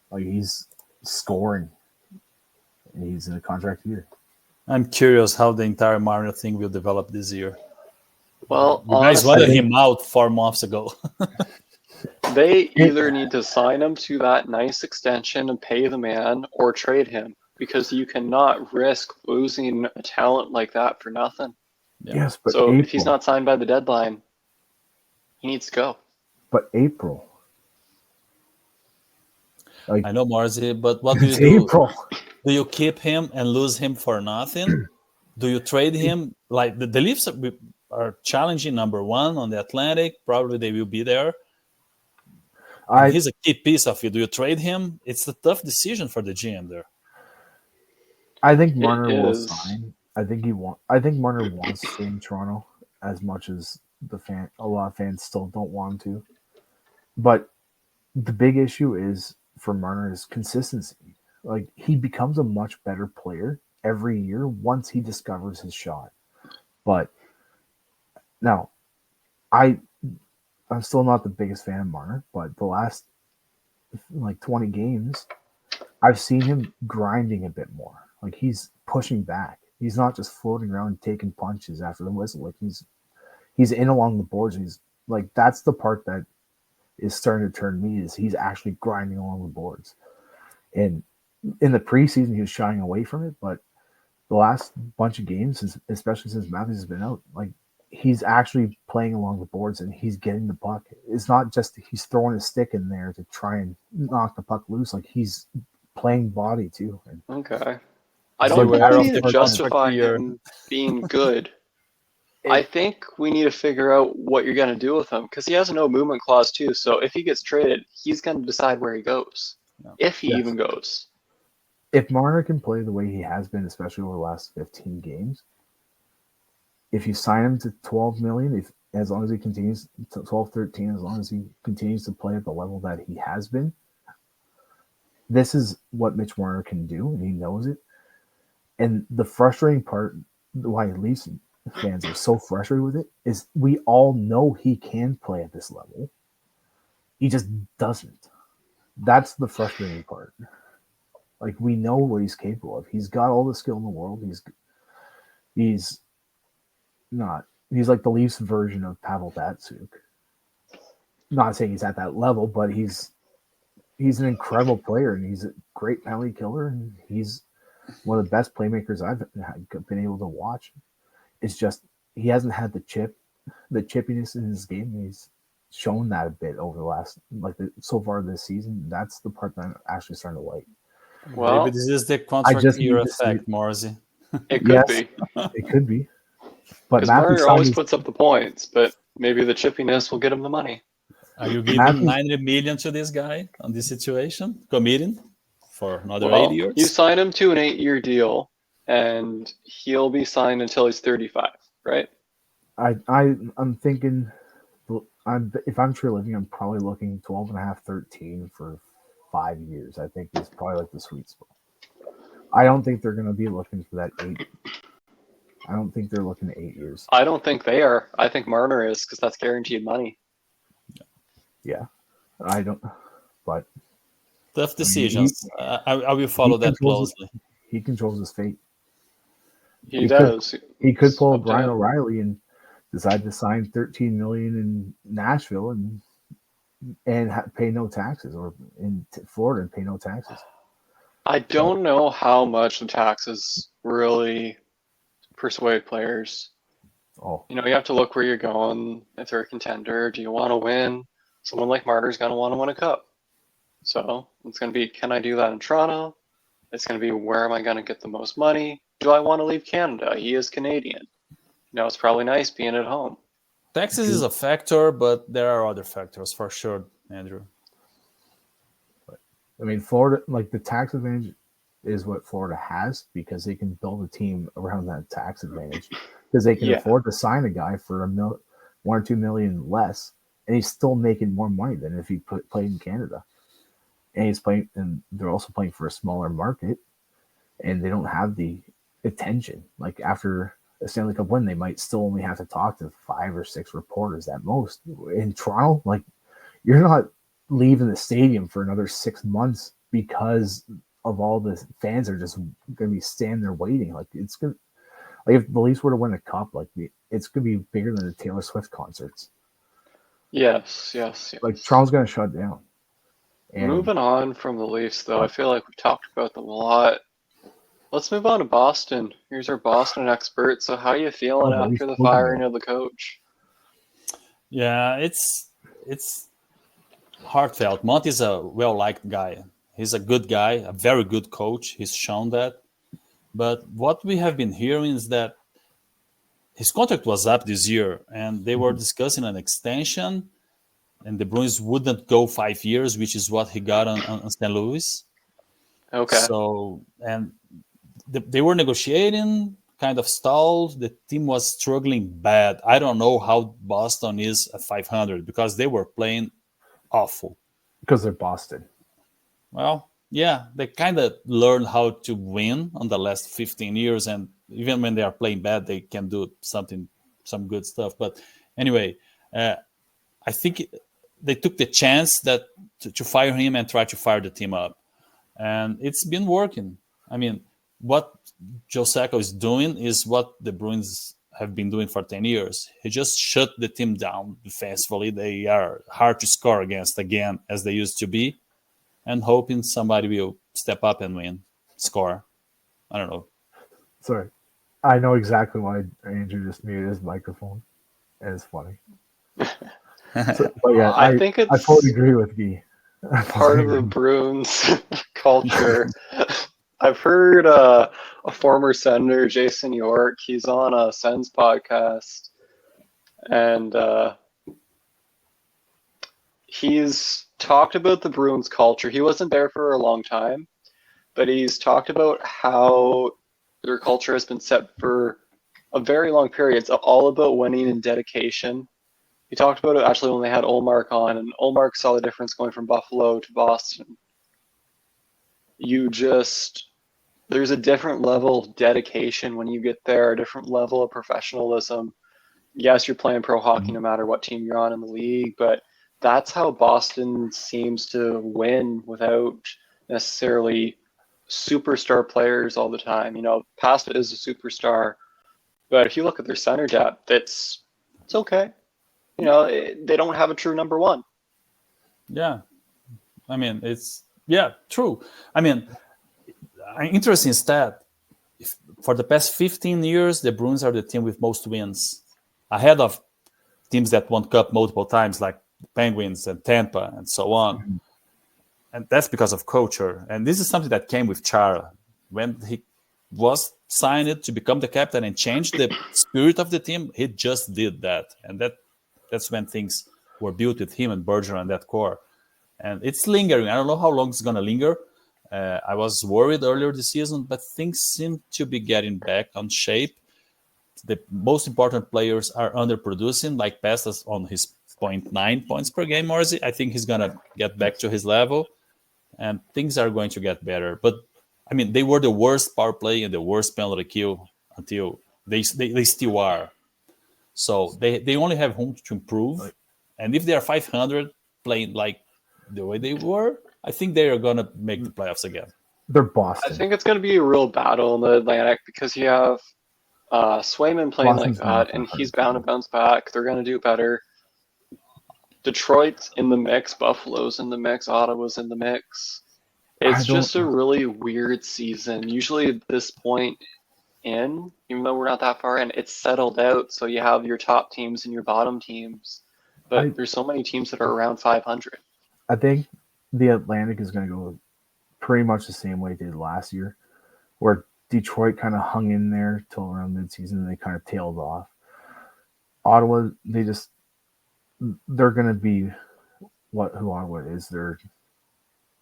like he's scoring. And he's in a contract year. I'm curious how the entire Marner thing will develop this year. Well, you guys wanted him out 4 months ago. They either need to sign him to that nice extension and pay the man, or trade him, because you cannot risk losing a talent like that for nothing. Yeah. Yes, but so if he's not signed by the deadline, he needs to go. But April. Like, I know, Marzi, but what do you do? April. Do you keep him and lose him for nothing? Do you trade him? Like the Leafs are challenging number 1 on the Atlantic. Probably they will be there. He's a key piece of it. Do you trade him? It's a tough decision for the GM there. I think Marner will sign. I think Marner wants to stay in Toronto as much as a lot of fans still don't want to. But the big issue is for Marner is consistency. Like he becomes a much better player every year once he discovers his shot. But now, I'm still not the biggest fan of Marner, but the last 20 games, I've seen him grinding a bit more. Like he's pushing back. He's not just floating around taking punches after the whistle. Like he's in along the boards. He's like that's the part that is starting to turn me is he's actually grinding along the boards. And in the preseason, he was shying away from it, but the last bunch of games, especially since Matthews has been out, like he's actually playing along the boards and he's getting the puck. It's not just he's throwing a stick in there to try and knock the puck loose. Like he's playing body too. Okay. I don't think we need to justify him being good. I think we need to figure out what you're going to do with him because he has a no movement clause too. So if he gets traded, he's going to decide where he goes, if he even goes. If Marner can play the way he has been, especially over the last 15 games, if you sign him to 12 million, if as long as he continues to 12, 13, as long as he continues to play at the level that he has been, this is what Mitch Marner can do, and he knows it. And the frustrating part, why Leafs fans are so frustrated with it, is we all know he can play at this level. He just doesn't. That's the frustrating part. Like, we know what he's capable of. He's got all the skill in the world. He's not. He's like the Leafs version of Pavel Datsyuk. Not saying he's at that level, but he's an incredible player, and he's a great penalty killer, and he's one of the best playmakers I've been able to watch. It's just he hasn't had the chippiness in his game. He's shown that a bit over the last, so far this season. That's the part that I'm actually starting to like. Well, maybe this is the contract year effect, Morrissey. It could be. It could be. But because Marner always puts up the points, but maybe the chippiness will get him the money. Are you giving 90 million to this guy on this situation, committing for another 8 years? You sign him to an 8-year deal, and he'll be signed until he's 35, right? I'm thinking, if I'm True Living, I'm probably looking 12 and a half, 13 for 5 years. I think is probably like the sweet spot. I don't think they're going to be looking for that 8. I don't think they're looking at 8 years. I don't think they are. I think Marner is, because that's guaranteed money. Yeah, I don't. But tough decisions. I will follow that closely. He controls his fate. He does. He could pull Brian O'Reilly and decide to sign $13 million in Nashville and pay no taxes, or in Florida and pay no taxes. I don't know how much the taxes really persuade players. Oh, you have to look where you're going. If they're a contender, do you want to win? Someone like Marner's going to want to win a cup. So it's going to be, can I do that in Toronto? It's going to be, where am I going to get the most money? Do I want to leave Canada? He is Canadian. It's probably nice being at home. Taxes is a factor, but there are other factors for sure, Andrew. I mean, Florida, like, the tax advantage is what Florida has, because they can build a team around that tax advantage, because they can afford to sign a guy for $1 or $2 million less, and he's still making more money than if he played in Canada. And he's playing, and they're also playing for a smaller market, and they don't have the attention. Like, after a Stanley Cup win, they might still only have to talk to 5 or 6 reporters at most. In Toronto, like, you're not leaving the stadium for another 6 months because of all the fans are just going to be standing there waiting. Like, it's going to, like, if the Leafs were to win a cup, like, it's going to be bigger than the Taylor Swift concerts. Yes. Like, Toronto's going to shut down. And moving on from the Leafs, though, I feel like we've talked about them a lot. Let's move on to Boston. Here's our Boston expert. So how are you feeling after the firing of the coach? Yeah, it's heartfelt. Monty's a well-liked guy. He's a good guy, a very good coach. He's shown that. But what we have been hearing is that his contract was up this year, and they were discussing an extension, and the Bruins wouldn't go 5 years, which is what he got on St. Louis. Okay. So, and they were negotiating, kind of stalled. The team was struggling bad. I don't know how Boston is at 500, because they were playing awful. Because they're Boston. Well, yeah, they kind of learned how to win on the last 15 years, and even when they are playing bad, they can do some good stuff. But anyway, I think they took the chance that to fire him and try to fire the team up, and it's been working. I mean, what Joe Sacco is doing is what the Bruins have been doing for 10 years. He just shut the team down defensively. They are hard to score against again, as they used to be, and hoping somebody will step up and score. I don't know. Sorry. I know exactly why Andrew just muted his microphone, and it's funny. But yeah, I think it's I totally agree with Guy. Part of the Bruins culture. I've heard a former Senator, Jason York, he's on a Sens podcast, and he's talked about the Bruins culture. He wasn't there for a long time, but he's talked about how their culture has been set for a very long period. It's all about winning and dedication. He talked about it actually when they had Olmark on, and Olmark saw the difference going from Buffalo to Boston. There's a different level of dedication when you get there, a different level of professionalism. Yes, you're playing pro hockey no matter what team you're on in the league, but that's how Boston seems to win without necessarily superstar players all the time. Pasta is a superstar, but if you look at their center depth, it's okay. They don't have a true number one. Yeah. I mean, true. I mean, an interesting stat. For the past 15 years, the Bruins are the team with most wins, ahead of teams that won Cup multiple times, like the Penguins and Tampa and so on. Mm-hmm. And that's because of culture. And this is something that came with Chara. When he was signed to become the captain and change the spirit of the team, he just did that. And that's when things were built with him and Bergeron and that core. And it's lingering. I don't know how long it's going to linger. I was worried earlier this season, but things seem to be getting back on shape. The most important players are underproducing, like Pestas on his 0.9 points per game, Morrissey. I think he's going to get back to his level, and things are going to get better. But, I mean, they were the worst power play and the worst penalty kill until they still are. So they only have room to improve. And if they are 500 playing like the way they were, I think they are going to make the playoffs again. They're Boston. I think it's going to be a real battle in the Atlantic because you have Swayman playing Boston's like that, and he's bound to bounce back. They're going to do better. Detroit's in the mix. Buffalo's in the mix. Ottawa's in the mix. It's just a really weird season. Usually at this point in, even though we're not that far in, it's settled out. So you have your top teams and your bottom teams. But there's so many teams that are around 500. I think the Atlantic is going to go pretty much the same way it did last year, where Detroit kind of hung in there till around midseason and they kind of tailed off. Ottawa, they're going to be who Ottawa is. They're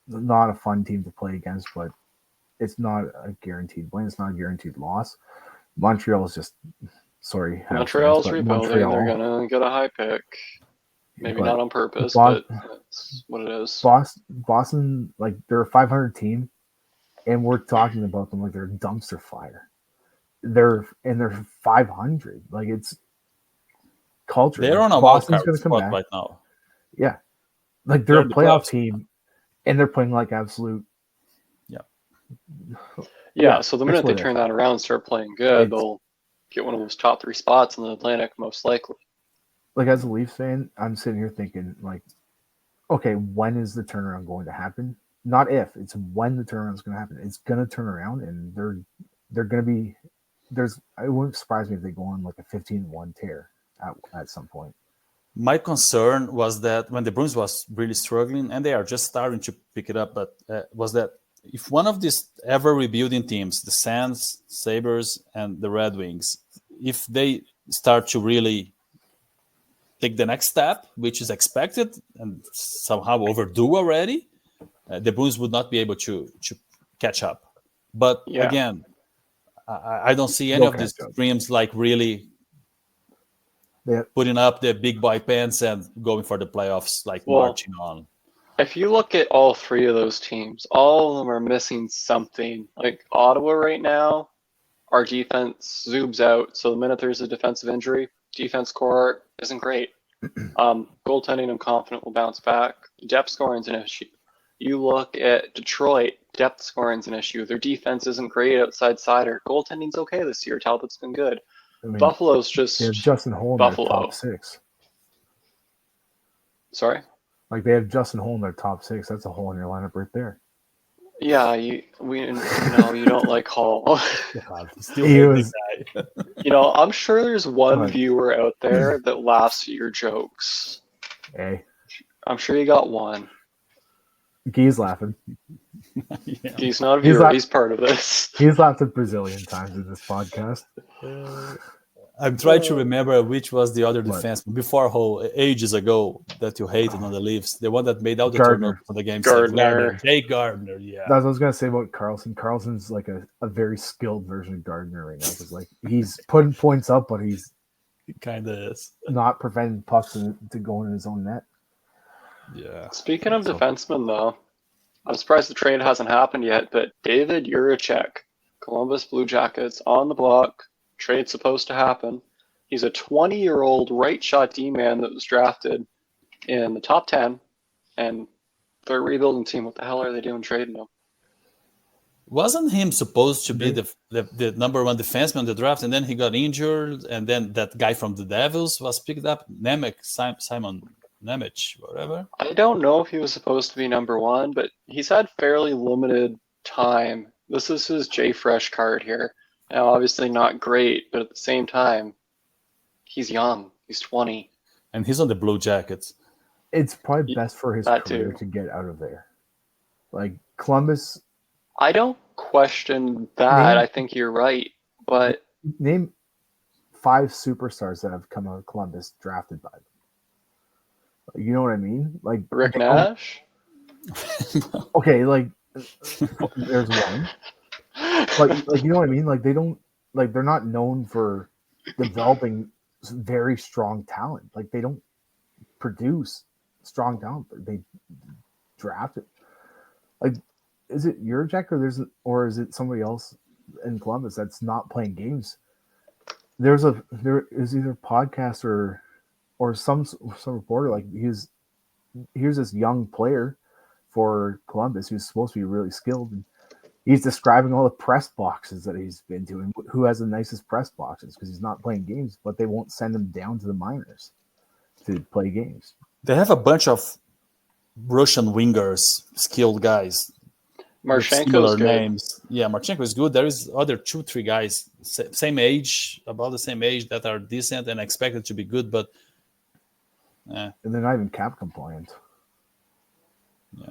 not a fun team to play against, but it's not a guaranteed win. It's not a guaranteed loss. Montreal is just, Montreal's rebuilding. They're going to get a high pick. Maybe not on purpose, but that's what it is. Boston, like, they're a 500 team, and we're talking about them like they're a dumpster fire. They're 500. Like, it's culture. They're on a Boston's going to come back right now. Yeah, like they're a playoff team, and they're playing like absolute. Yeah. So the minute they turn that around and start playing good, they'll get one of those top 3 spots in the Atlantic, most likely. Like, as a Leafs fan, I'm sitting here thinking, like, okay, when is the turnaround going to happen? Not if, it's when the turnaround is going to happen. It's going to turn around, and they're going to be. It wouldn't surprise me if they go on like a 15-1 tear at some point. My concern was that when the Bruins was really struggling, and they are just starting to pick it up, but was that if one of these ever rebuilding teams, the Sens, Sabres, and the Red Wings, if they start to really take the next step, which is expected and somehow overdue already, the Bruins would not be able to catch up. But again, I don't see any of these dreams like really putting up the big boy pants and going for the playoffs, like marching on. If you look at all 3 of those teams, all of them are missing something. Like Ottawa right now, our defense zooms out. So the minute there's a defensive injury, defense core isn't great. Goaltending, I'm confident, will bounce back. Depth scoring is an issue. You look at Detroit, depth scoring is an issue. Their defense isn't great outside Sider. Goaltending's okay this year. Talbot's been good. I mean, Buffalo's just they have Justin Holl in their top 6. Sorry? Like, they have Justin Holl in their top 6. That's a hole in your lineup right there. Yeah, you don't like Hall. I'm sure there's one viewer out there that laughs at your jokes. Hey. I'm sure you got one. Guy's laughing. He's not a viewer. He's part of this. He's laughed at Brazilian times in this podcast. I'm trying to remember which was the other defenseman before ages ago that you hated on the Leafs. The one that made all the turnovers for the game. Gardner. Jake Gardner, yeah. That's what I was gonna say about Carlson. Carlson's like a very skilled version of Gardner right now. Because like he's putting points up, but he's kind of is not preventing pucks to go in his own net. Yeah. Speaking of defensemen, though, I'm surprised the trade hasn't happened yet. But David Juracek, Columbus Blue Jackets, on the block. Trade supposed to happen. He's a 20-year-old right shot D-man that was drafted in the top 10, and they're a rebuilding team. What the hell are they doing trading him? Wasn't him supposed to be the number one defenseman in the draft, and then he got injured, and then that guy from the Devils was picked up, Simon Nemec, whatever? I don't know if he was supposed to be number one, but he's had fairly limited time. This is his J-Fresh card here. Now, obviously not great, but at the same time, he's young. He's 20. And he's on the Blue Jackets. It's probably best for his career to get out of there. Like, Columbus... I don't question that. I think you're right. But name 5 superstars that have come out of Columbus drafted by them. You know what I mean? Like Rick Nash? Okay, like, there's one. Like you know what I mean? Like they're not known for developing very strong talent. Like they don't produce strong talent. They draft it. Like, is it Juracek or is it somebody else in Columbus that's not playing games? There is either a podcast or some reporter like here's this young player for Columbus who's supposed to be really skilled. And he's describing all the press boxes that he's been to and who has the nicest press boxes because he's not playing games, but they won't send him down to the minors to play games. They have a bunch of Russian wingers, skilled guys. Marchenko's good. Names. Yeah, Marchenko is good. There is other 2-3 guys, same age, about the same age, that are decent and expected to be good, but and they're not even cap compliant. Yeah.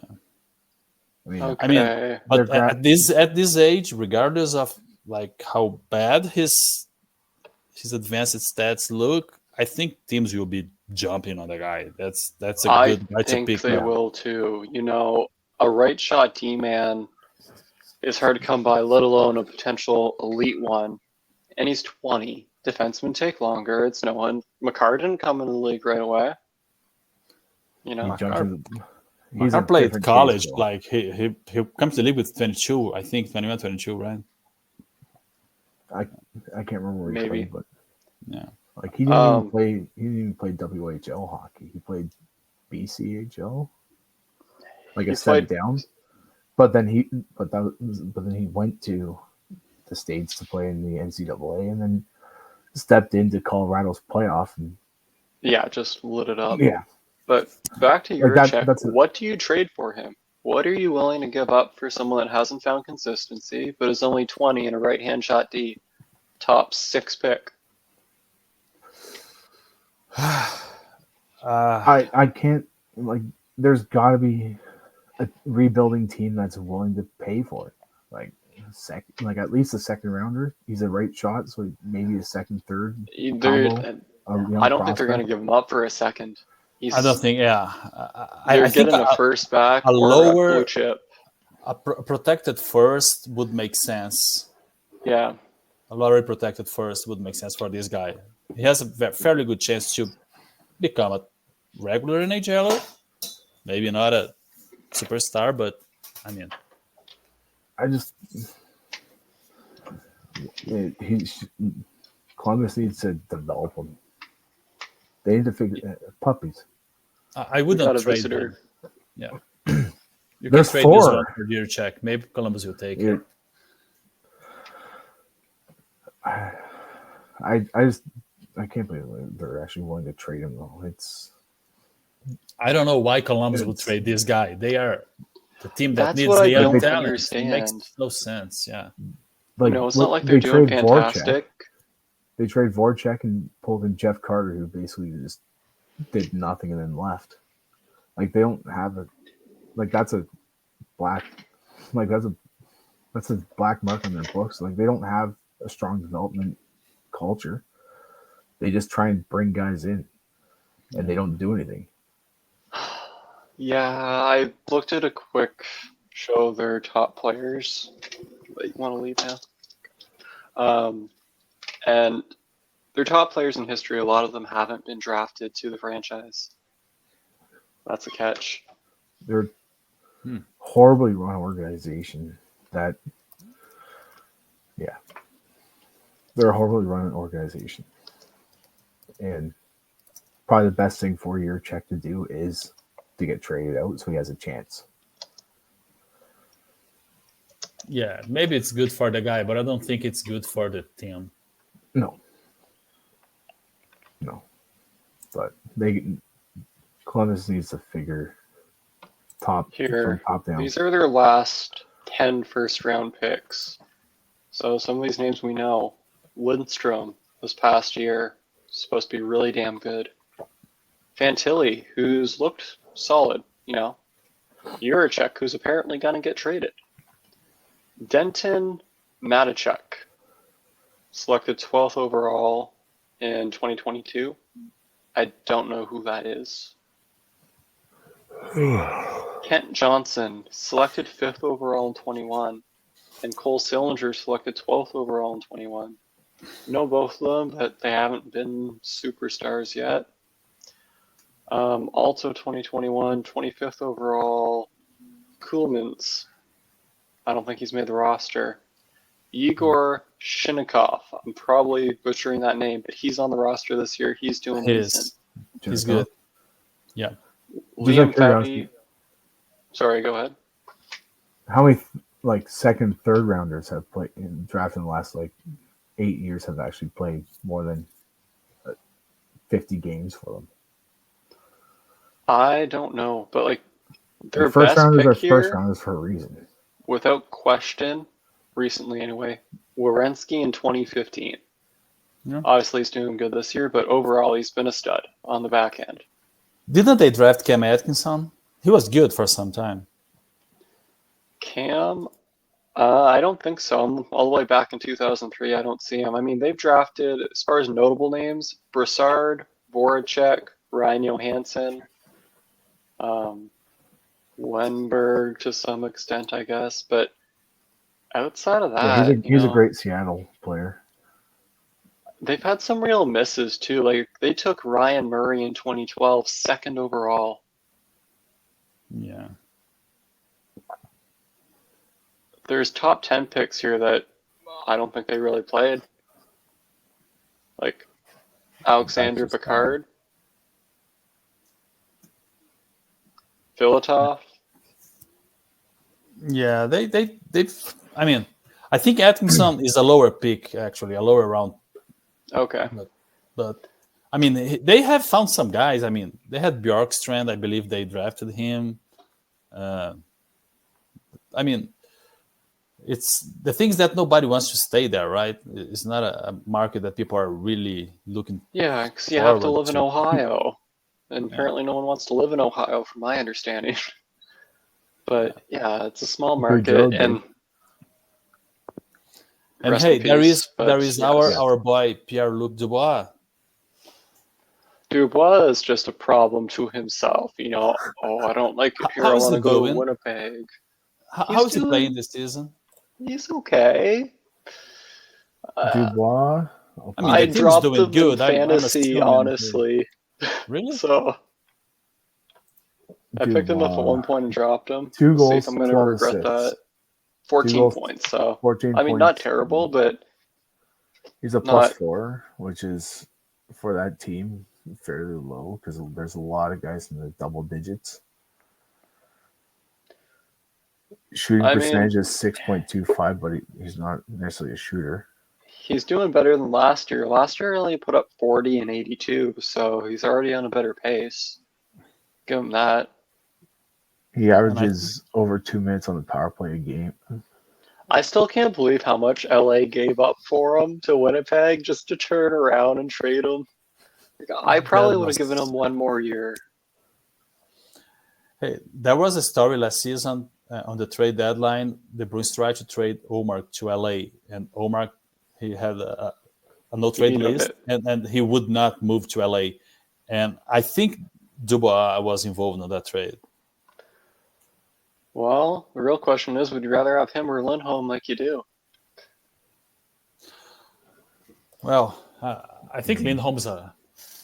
Okay. I mean, but at this age, regardless of like how bad his advanced stats look, I think teams will be jumping on the guy. That's a good guy to pick. I think they will too. You know, a right shot D-man is hard to come by, let alone a potential elite one. And he's 20. Defensemen take longer. It's no one. McCarr didn't come into the league right away. You know, he's played college. Like he comes to the league with 22, I think 21, 22, right? I can't remember where he played, but yeah, like he didn't even play. He didn't even play WHL hockey. He played BCHL, like a step down. But then he went to the States to play in the NCAA, and then stepped into Colorado's playoff and just lit it up. Yeah. But back to your check, what do you trade for him? What are you willing to give up for someone that hasn't found consistency, but is only 20 and a right-hand shot D, top 6 pick? I can't, like, there's got to be a rebuilding team that's willing to pay for it. Like at least a second rounder. He's a right shot, so maybe a second, third. I don't think they're going to give him up for a second. I don't think. Yeah, I think a first back, a lower blue chip, a protected first would make sense. Yeah, a lottery protected first would make sense for this guy. He has a fairly good chance to become a regular NHLer. Maybe not a superstar, but I mean, Columbus needs to develop him. They need to figure puppies. I would not trade him. Yeah, you There's can trade 4. this one for your check. Maybe Columbus will take it. I can't believe they're actually willing to trade him though. I don't know why Columbus would trade this guy. They are the team that needs the young talent. It makes no sense. Yeah, like, it's not like they're doing fantastic. They trade Voracek and pulled in Jeff Carter, who basically just did nothing and then left. Like they don't have that's a black black mark on their books. Like they don't have a strong development culture. They just try and bring guys in, and they don't do anything. Yeah, I looked at a quick show of their top players. You want to leave now? And their top players in history, a lot of them haven't been drafted to the franchise. That's a catch. They're horribly run organization. They're a horribly run organization. And probably the best thing for your check to do is to get traded out so he has a chance. Yeah, maybe it's good for the guy, but I don't think it's good for the team. No. But Columbus needs to figure top down. These are their last 10 first-round picks. So some of these names we know. Lindstrom this past year supposed to be really damn good. Fantilli, who's looked solid, Juracek, who's apparently going to get traded. Denton Matichuk, selected 12th overall in 2022. I don't know who that is. Kent Johnson, selected 5th overall in 21. And Cole Sillinger, selected 12th overall in 21. Know both of them, but they haven't been superstars yet. Also 2021, 25th overall, Kuhlmans. I don't think he's made the roster. Igor Shinnikov. I'm probably butchering that name, but he's on the roster this year. He's doing decent. He's good. Yeah. Liam Foudy. Sorry, go ahead. How many second, third rounders have played in draft in the last 8 years have actually played more than 50 games for them? I don't know, but their the first best rounders pick are here, first rounders for a reason. Without question, recently anyway, Werenski in 2015. Yeah. Obviously, he's doing good this year, but overall, he's been a stud on the back end. Didn't they draft Cam Atkinson? He was good for some time. Cam, I don't think so. All the way back in 2003, I don't see him. I mean, they've drafted, as far as notable names, Brassard, Voracek, Ryan Johansson, Wenberg to some extent, I guess. But outside of that, he's a great Seattle player. They've had some real misses too. They took Ryan Murray in 2012, 2nd overall. Yeah. There's top 10 picks here that I don't think they really played. Like Alexander Picard, Filatov. Yeah, they. I mean, I think Atkinson is a lower pick, actually, a lower round. Okay. But I mean, they have found some guys. I mean, they had Bjorkstrand. I believe they drafted him. I mean, it's the things that nobody wants to stay there, right? It's not a market that people are really looking. Yeah, because you have to live in Ohio, and apparently no one wants to live in Ohio, from my understanding. But yeah, it's a small market, and hey, there is our boy Pierre-Luc Dubois. Dubois is just a problem to himself. I don't like it here. I want to go to Winnipeg. How is he playing this season? He's okay. Dubois. I mean, I dropped him in fantasy, honestly. Really? So I picked him up at one point and dropped him. 2 goals. See if I'm going to regret that. 14 points. So 14 I mean, not terrible, but he's a +4, which is for that team fairly low because there's a lot of guys in the double digits. Shooting percentage is 6.25, but he's not necessarily a shooter. He's doing better than last year. Last year, he only put up 40 and 82, so he's already on a better pace. Give him that. He averages over 2 minutes on the power play a game. I still can't believe how much LA gave up for him to Winnipeg just to turn around and trade him. I probably would have given him one more year. Hey, there was a story last season on the trade deadline. The Bruins tried to trade Omar to LA, and Omar he had a no-trade list, and he would not move to LA. And I think Dubois was involved in that trade. Well, the real question is, would you rather have him or Lindholm like you do? Well, I think Lindholm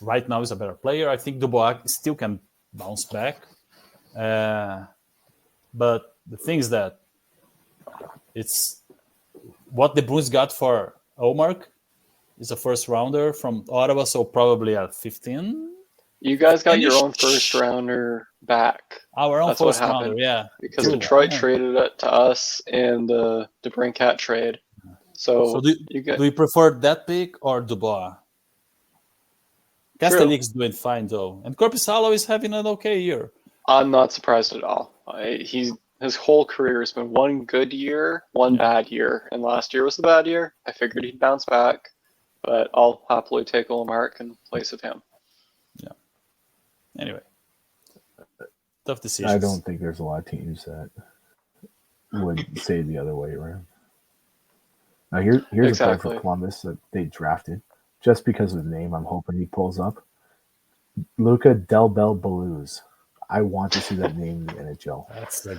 right now is a better player. I think Dubois still can bounce back. But the thing is that it's what the Bruins got for Olmark is a first rounder from Ottawa, so probably at 15. You guys got your own first rounder back. Our own first rounder, yeah. Because Detroit traded it to us in the DeBrincat trade. So do you prefer that pick or Dubois? Castellic's doing fine though, and Korpisalo is having an okay year. I'm not surprised at all. His whole career has been one good year, one bad year, and last year was the bad year. I figured he'd bounce back, but I'll happily take Olmark in place of him. Yeah. Anyway, tough decisions. I don't think there's a lot of teams that would say the other way around. Now here's a player for Columbus that they drafted just because of the name. I'm hoping he pulls up. Luca Del Bel Belouz. I want to see that name in the NHL. That's a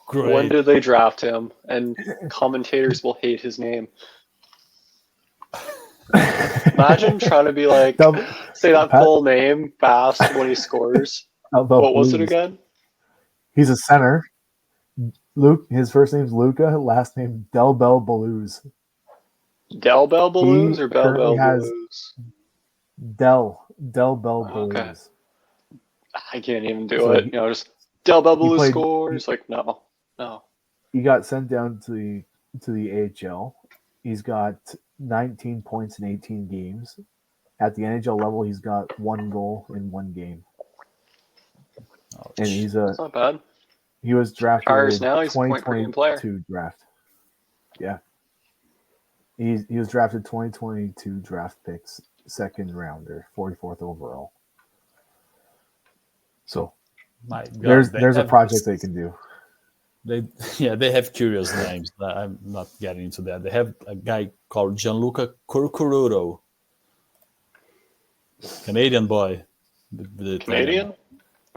great. When did they draft him? And commentators will hate his name. Imagine trying to be like, say that full name fast when he scores. What was it again? He's a center. His first name's Luca, last name Del Bel Belouz. Del Bel Belouz or Bel Bel Belouz? Del Bel Belouz. Okay. I can't even do it. Just Del Bel Belouz scores. No. He got sent down to the AHL. He's got 19 points in 18 games. At the NHL level, he's got 1 goal in 1 game. And that's not bad. He was drafted in now. He's 2022 draft. Yeah. He was drafted 2022 draft picks, second rounder, 44th overall. So there's a project they can do. They have curious names. I'm not getting into that. They have a guy called Gianluca Curcuruto, Canadian boy. Canadian?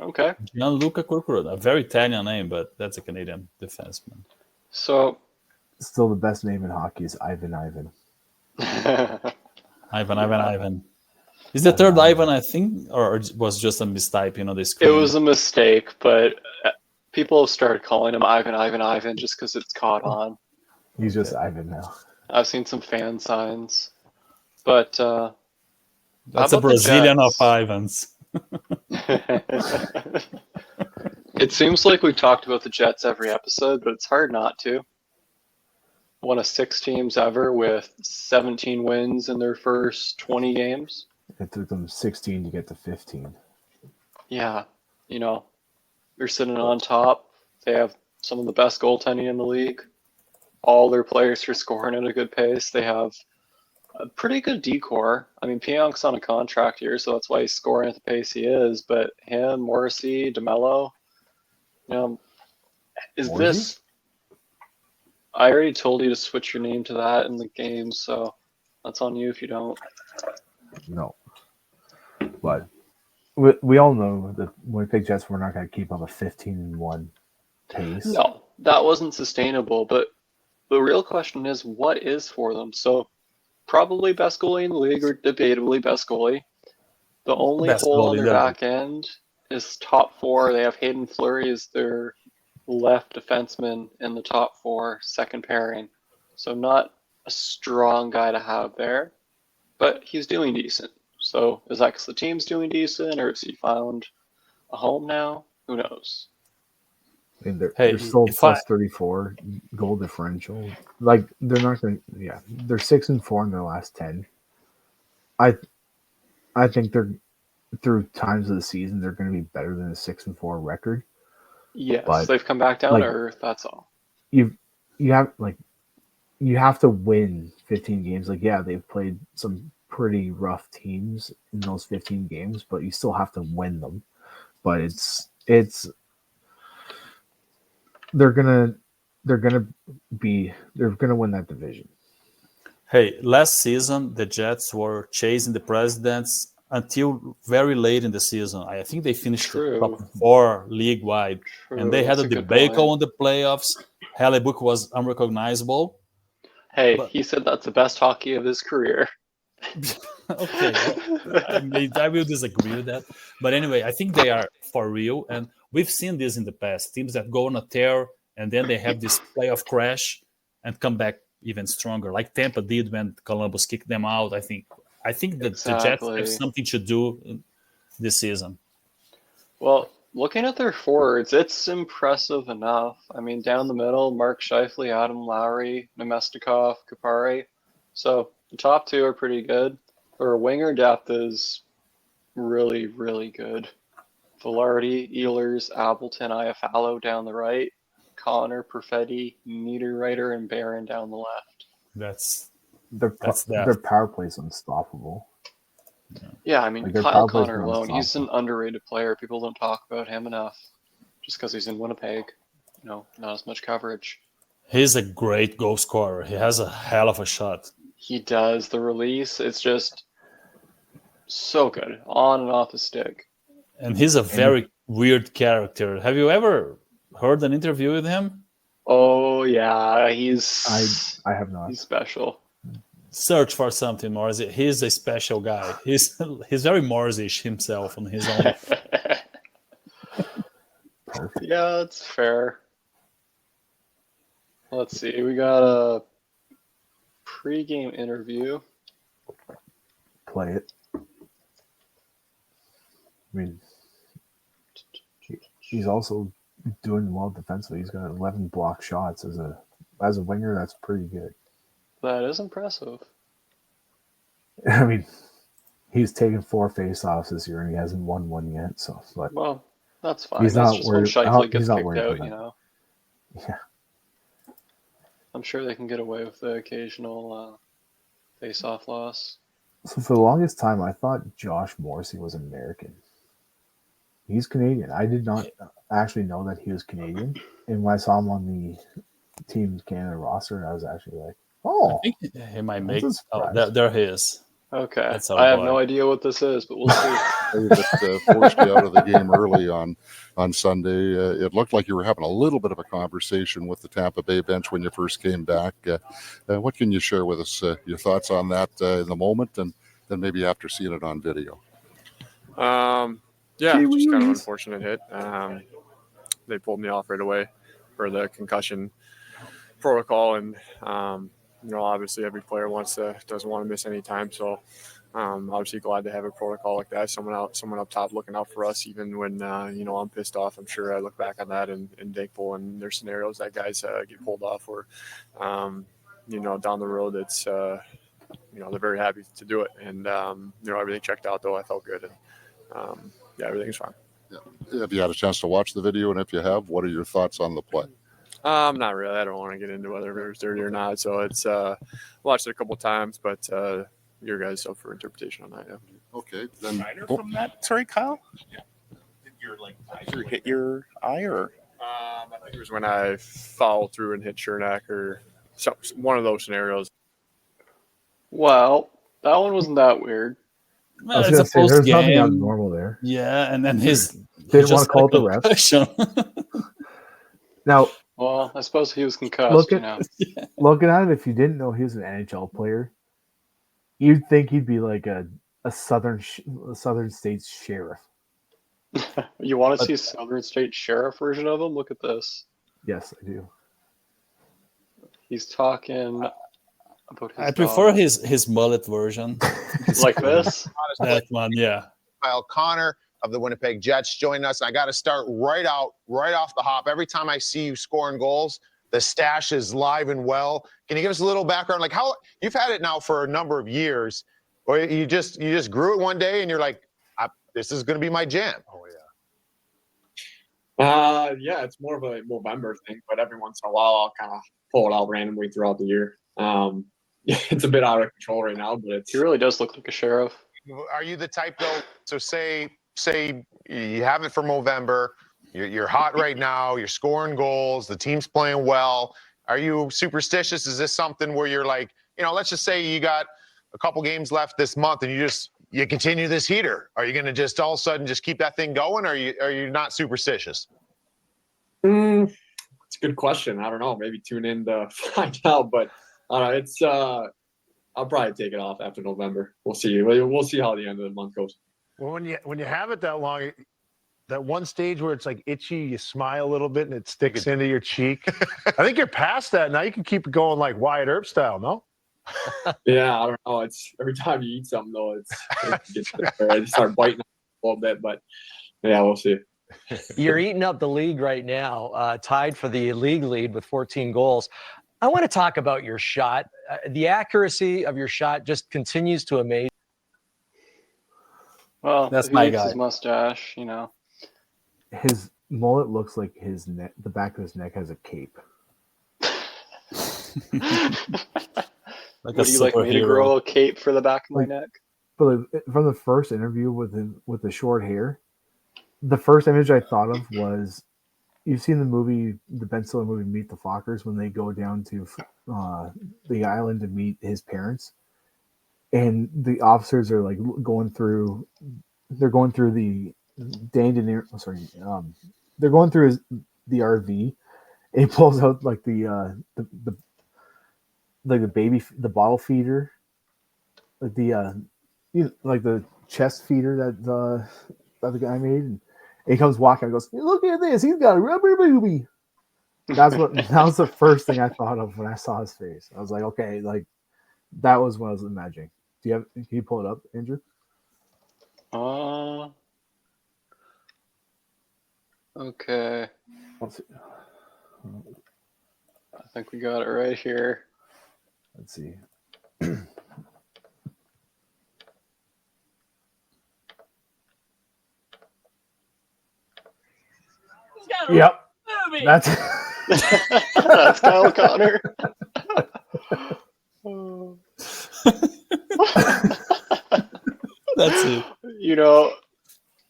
Okay. Gianluca Curcuruto, a very Italian name, but that's a Canadian defenseman. So, still the best name in hockey is Ivan. Ivan. Is the third Ivan, I think, or it was just a mistype? The screen. It was a mistake, but people have started calling him Ivan just because it's caught on. He's just Ivan now. I've seen some fan signs, but that's a Brazilian of Ivans. It seems like we've talked about the Jets every episode, but it's hard not to. One of 6 teams ever with 17 wins in their first 20 games. It took them 16 to get to 15. Yeah, they're sitting on top. They have some of the best goaltending in the league. All their players are scoring at a good pace. They have a pretty good decor. I mean, Pionk's on a contract here, so that's why he's scoring at the pace he is. But him, Morrissey, DeMello, is Morrissey? This... I already told you to switch your name to that in the game, so that's on you if you don't. No. But we all know that when we pick Jets, we're not going to keep up a 15-1 pace. No, that wasn't sustainable. But the real question is, what is for them? So probably best goalie in the league or debatably best goalie. The only hole on their back end is top 4. They have Hayden Fleury as their left defenseman in the top 4, second pairing. So not a strong guy to have there, but he's doing decent. So is that because the team's doing decent, or has he found a home now? Who knows? I mean, they're still plus 34 goal differential. They're not going to. Yeah, they're 6-4 in their last 10. I think they're through times of the season they're going to be better than a 6-4 record. Yes, but they've come back down to earth. That's all. You have to win 15 games. They've played some pretty rough teams in those 15 games, but you still have to win them. But they're gonna win that division. Hey, last season the Jets were chasing the Presidents until very late in the season. I think they finished the top True. 4 league wide, and they True. had That's a a good debacle point. on the playoffs. Hellebuck was unrecognizable, Hey, but he said that's the best hockey of his career. okay, I will disagree with that. But anyway, I think they are for real, and we've seen this in the past. Teams that go on a tear and then they have this playoff crash and come back even stronger, like Tampa did when Columbus kicked them out. I think that the Jets have Exactly. something to do this season. Well, looking at their forwards, it's impressive enough. I mean, down the middle, Mark Scheifele, Adam Lowry, Nemestikov, Kupari. So the top two are pretty good. Their winger depth is really, really good. Velarde, Ehlers, Appleton, Iafallo down the right, Connor, Perfetti, Niederreiter, and Barron down the left. That's Their that. power play is unstoppable. Yeah, I mean, Like their Kyle power play has Connor been alone, he's an unstoppable. underrated player. People don't talk about him enough just because he's in Winnipeg. Not as much coverage. He's a great goal scorer. He has a hell of a shot. He does. The release, it's just so good on and off the stick. And he's a And very weird character. Have you ever heard an interview with him? Oh yeah, I he's have not. special. Search for something, Morrissey. He's a special guy. He's very Morrissey himself on his own. Perfect. Yeah, that's fair. Let's see. We got a pre-game interview. Play it. I mean, he's also doing well defensively. He's got 11 block shots as a winger. That's pretty good. That is impressive. I mean, he's taken 4 faceoffs this year and he hasn't won one yet. So, but Well, that's fine. he's That's not just when worried. Scheifele He's gets not kicked worried out, about you that. know. Yeah. I'm sure they can get away with the occasional face-off loss. So for the longest time, I thought Josh Morrissey was American. He's Canadian. I did not actually know that he was Canadian. And when I saw him on the Team Canada roster, I was actually like, "Oh, I think he might make. that's a Oh, surprise." there he is. Okay, That's our I have boy. no idea what this is, but we'll see. That forced you out of the game early on Sunday. It looked like you were having a little bit of a conversation with the Tampa Bay bench when you first came back. What can you share with us? Your thoughts on that in the moment, and then maybe after seeing it on video? Yeah, just kind of unfortunate hit. They pulled me off right away for the concussion protocol, and obviously every player doesn't want to miss any time. So obviously glad to have a protocol like that. Someone up top looking out for us, even when I'm pissed off. I'm sure I look back on that and thankful. And there's scenarios that guys get pulled off, or down the road, it's they're very happy to do it. And everything checked out though. I felt good, and everything's fine. Yeah. Have you had a chance to watch the video? And if you have, what are your thoughts on the play? Not really. I don't want to get into whether it was dirty or not. So it's watched it a couple of times, but your guys up for interpretation on that. Yeah. Okay. Then From that, sorry, Kyle. Yeah. Did your visor hit your eye, or? I think it was when I fouled through and hit Chernak, or one of those scenarios. Well, that one wasn't that weird. Well, I was it's gonna a say there's post nothing game. abnormal there. Yeah, and then his Didn't want to call it the ref. refs. Now, Well, I suppose he was concussed, looking at it, if you didn't know he was an NHL player, you'd think he'd be like a southern states sheriff. You want to see a Southern State Sheriff version of him? Look at this. Yes, I do. He's talking about his I prefer dog. his mullet version. Like this. That one, yeah. Kyle Connor of the Winnipeg Jets joining us. I got to start right off the hop. Every time I see you scoring goals, the stash is live and well. Can you give us a little background? Like how you've had it now for a number of years, or you just grew it one day and you're like, this is going to be my jam. Oh yeah. It's more of a November thing, but every once in a while I'll kind of pull it out randomly throughout the year. It's a bit out of control right now, but He really does look like a sheriff. Are you the type though? So say you have it for November, you're hot right now, you're scoring goals, the team's playing well. Are you superstitious? Is this something where you're like, let's just say you got a couple games left this month and you continue this heater. Are you going to just all of a sudden just keep that thing going? Or are you not superstitious? It's a good question. I don't know. Maybe tune in to find out. But it's I'll probably take it off after November. We'll see. We'll see how the end of the month goes. Well, when you have it that long, that one stage where it's like itchy, you smile a little bit and it sticks into your cheek. I think you're past that now. You can keep it going like Wyatt Earp style, no? Yeah, I don't know. It's every time you eat something though, it gets there. I start biting a little bit, but yeah, we'll see. You're eating up the league right now, tied for the league lead with 14 goals. I want to talk about your shot. The accuracy of your shot just continues to amaze. Well, That's he my likes guy. his mustache, His mullet looks like his neck. The back of his neck has a cape. Like Would you like me to grow a cape for the back of my neck? But from the first interview with him with the short hair, the first image I thought of was, you've seen the movie, the Ben Stiller movie Meet the Fockers, when they go down to the island to meet his parents, and the officers are like going through the they're going through the RV, and he pulls out like the baby, the bottle feeder, like the chest feeder that the guy made, and he comes walking and goes, "Look at this, he's got a rubber booby." That was the first thing I thought of when I saw his face. I was like, okay, like that was what I was imagining. Can you pull it up, Andrew? Okay. Let's see. I think we got it right here. Let's see. Yep. That's That's Kyle Connor. That's it.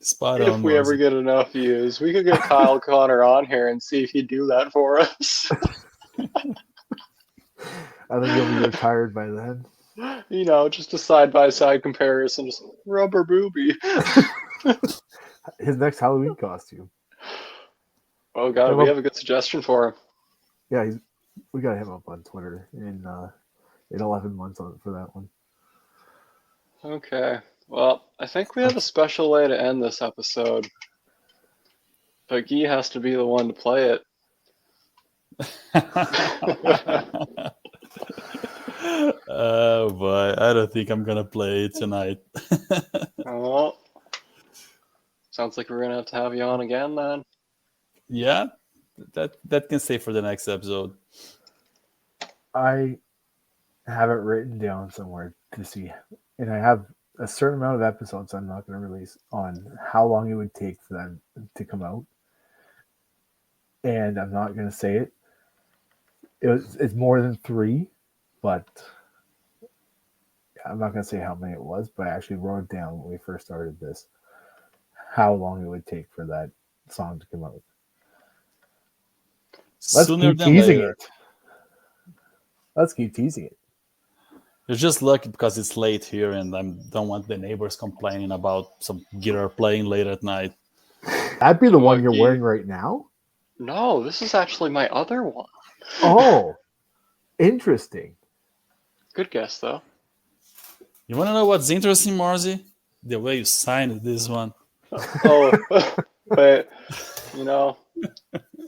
Spot on. If we ever get enough views, we could get Kyle Connor on here and see if he'd do that for us. I think he'll be retired by then. Just a side-by-side comparison, just rubber booby. His next Halloween costume. Oh God, we have a good suggestion for him. Yeah, we got him up on Twitter in 11 months for that one. Okay. Well, I think we have a special way to end this episode. But Guy has to be the one to play it. Oh boy, I don't think I'm gonna play it tonight. Well, sounds like we're gonna have you on again then. Yeah, that can stay for the next episode. I have it written down somewhere to see, and I have a certain amount of episodes I'm not going to release on how long it would take for them to come out, and I'm not going to say it. It's more than 3, but I'm not going to say how many it was. But I actually wrote it down when we first started this, how long it would take for that song to come out. Let's keep teasing it. Let's keep teasing it. You're just lucky because it's late here, and I don't want the neighbors complaining about some guitar playing late at night. That'd be the one you're wearing right now? No, this is actually my other one. Oh, interesting. Good guess, though. You want to know what's interesting, Marzi? The way you signed this one. Oh, but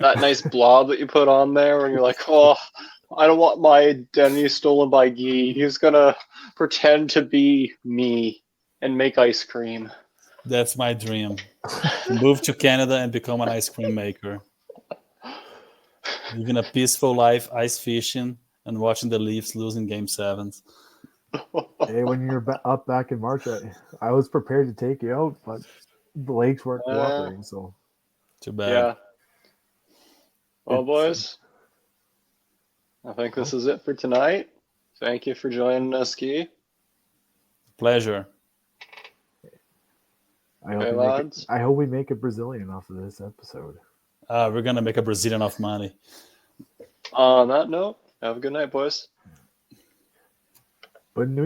that nice blob that you put on there when you're like, oh, I don't want my identity stolen by Guy. He's gonna pretend to be me and make ice cream. That's my dream. Move to Canada and become an ice cream maker. Living a peaceful life, ice fishing, and watching the Leafs losing Game 7s. Hey, when you're up back in March, I was prepared to take you out, but the lakes weren't cooperating, so. Too bad. Yeah. Well, boys, I think this is it for tonight. Thank you for joining us, Guy. Pleasure. I hope we make a Brazilian off of this episode. We're going to make a Brazilian off money. On that note, have a good night, boys. But New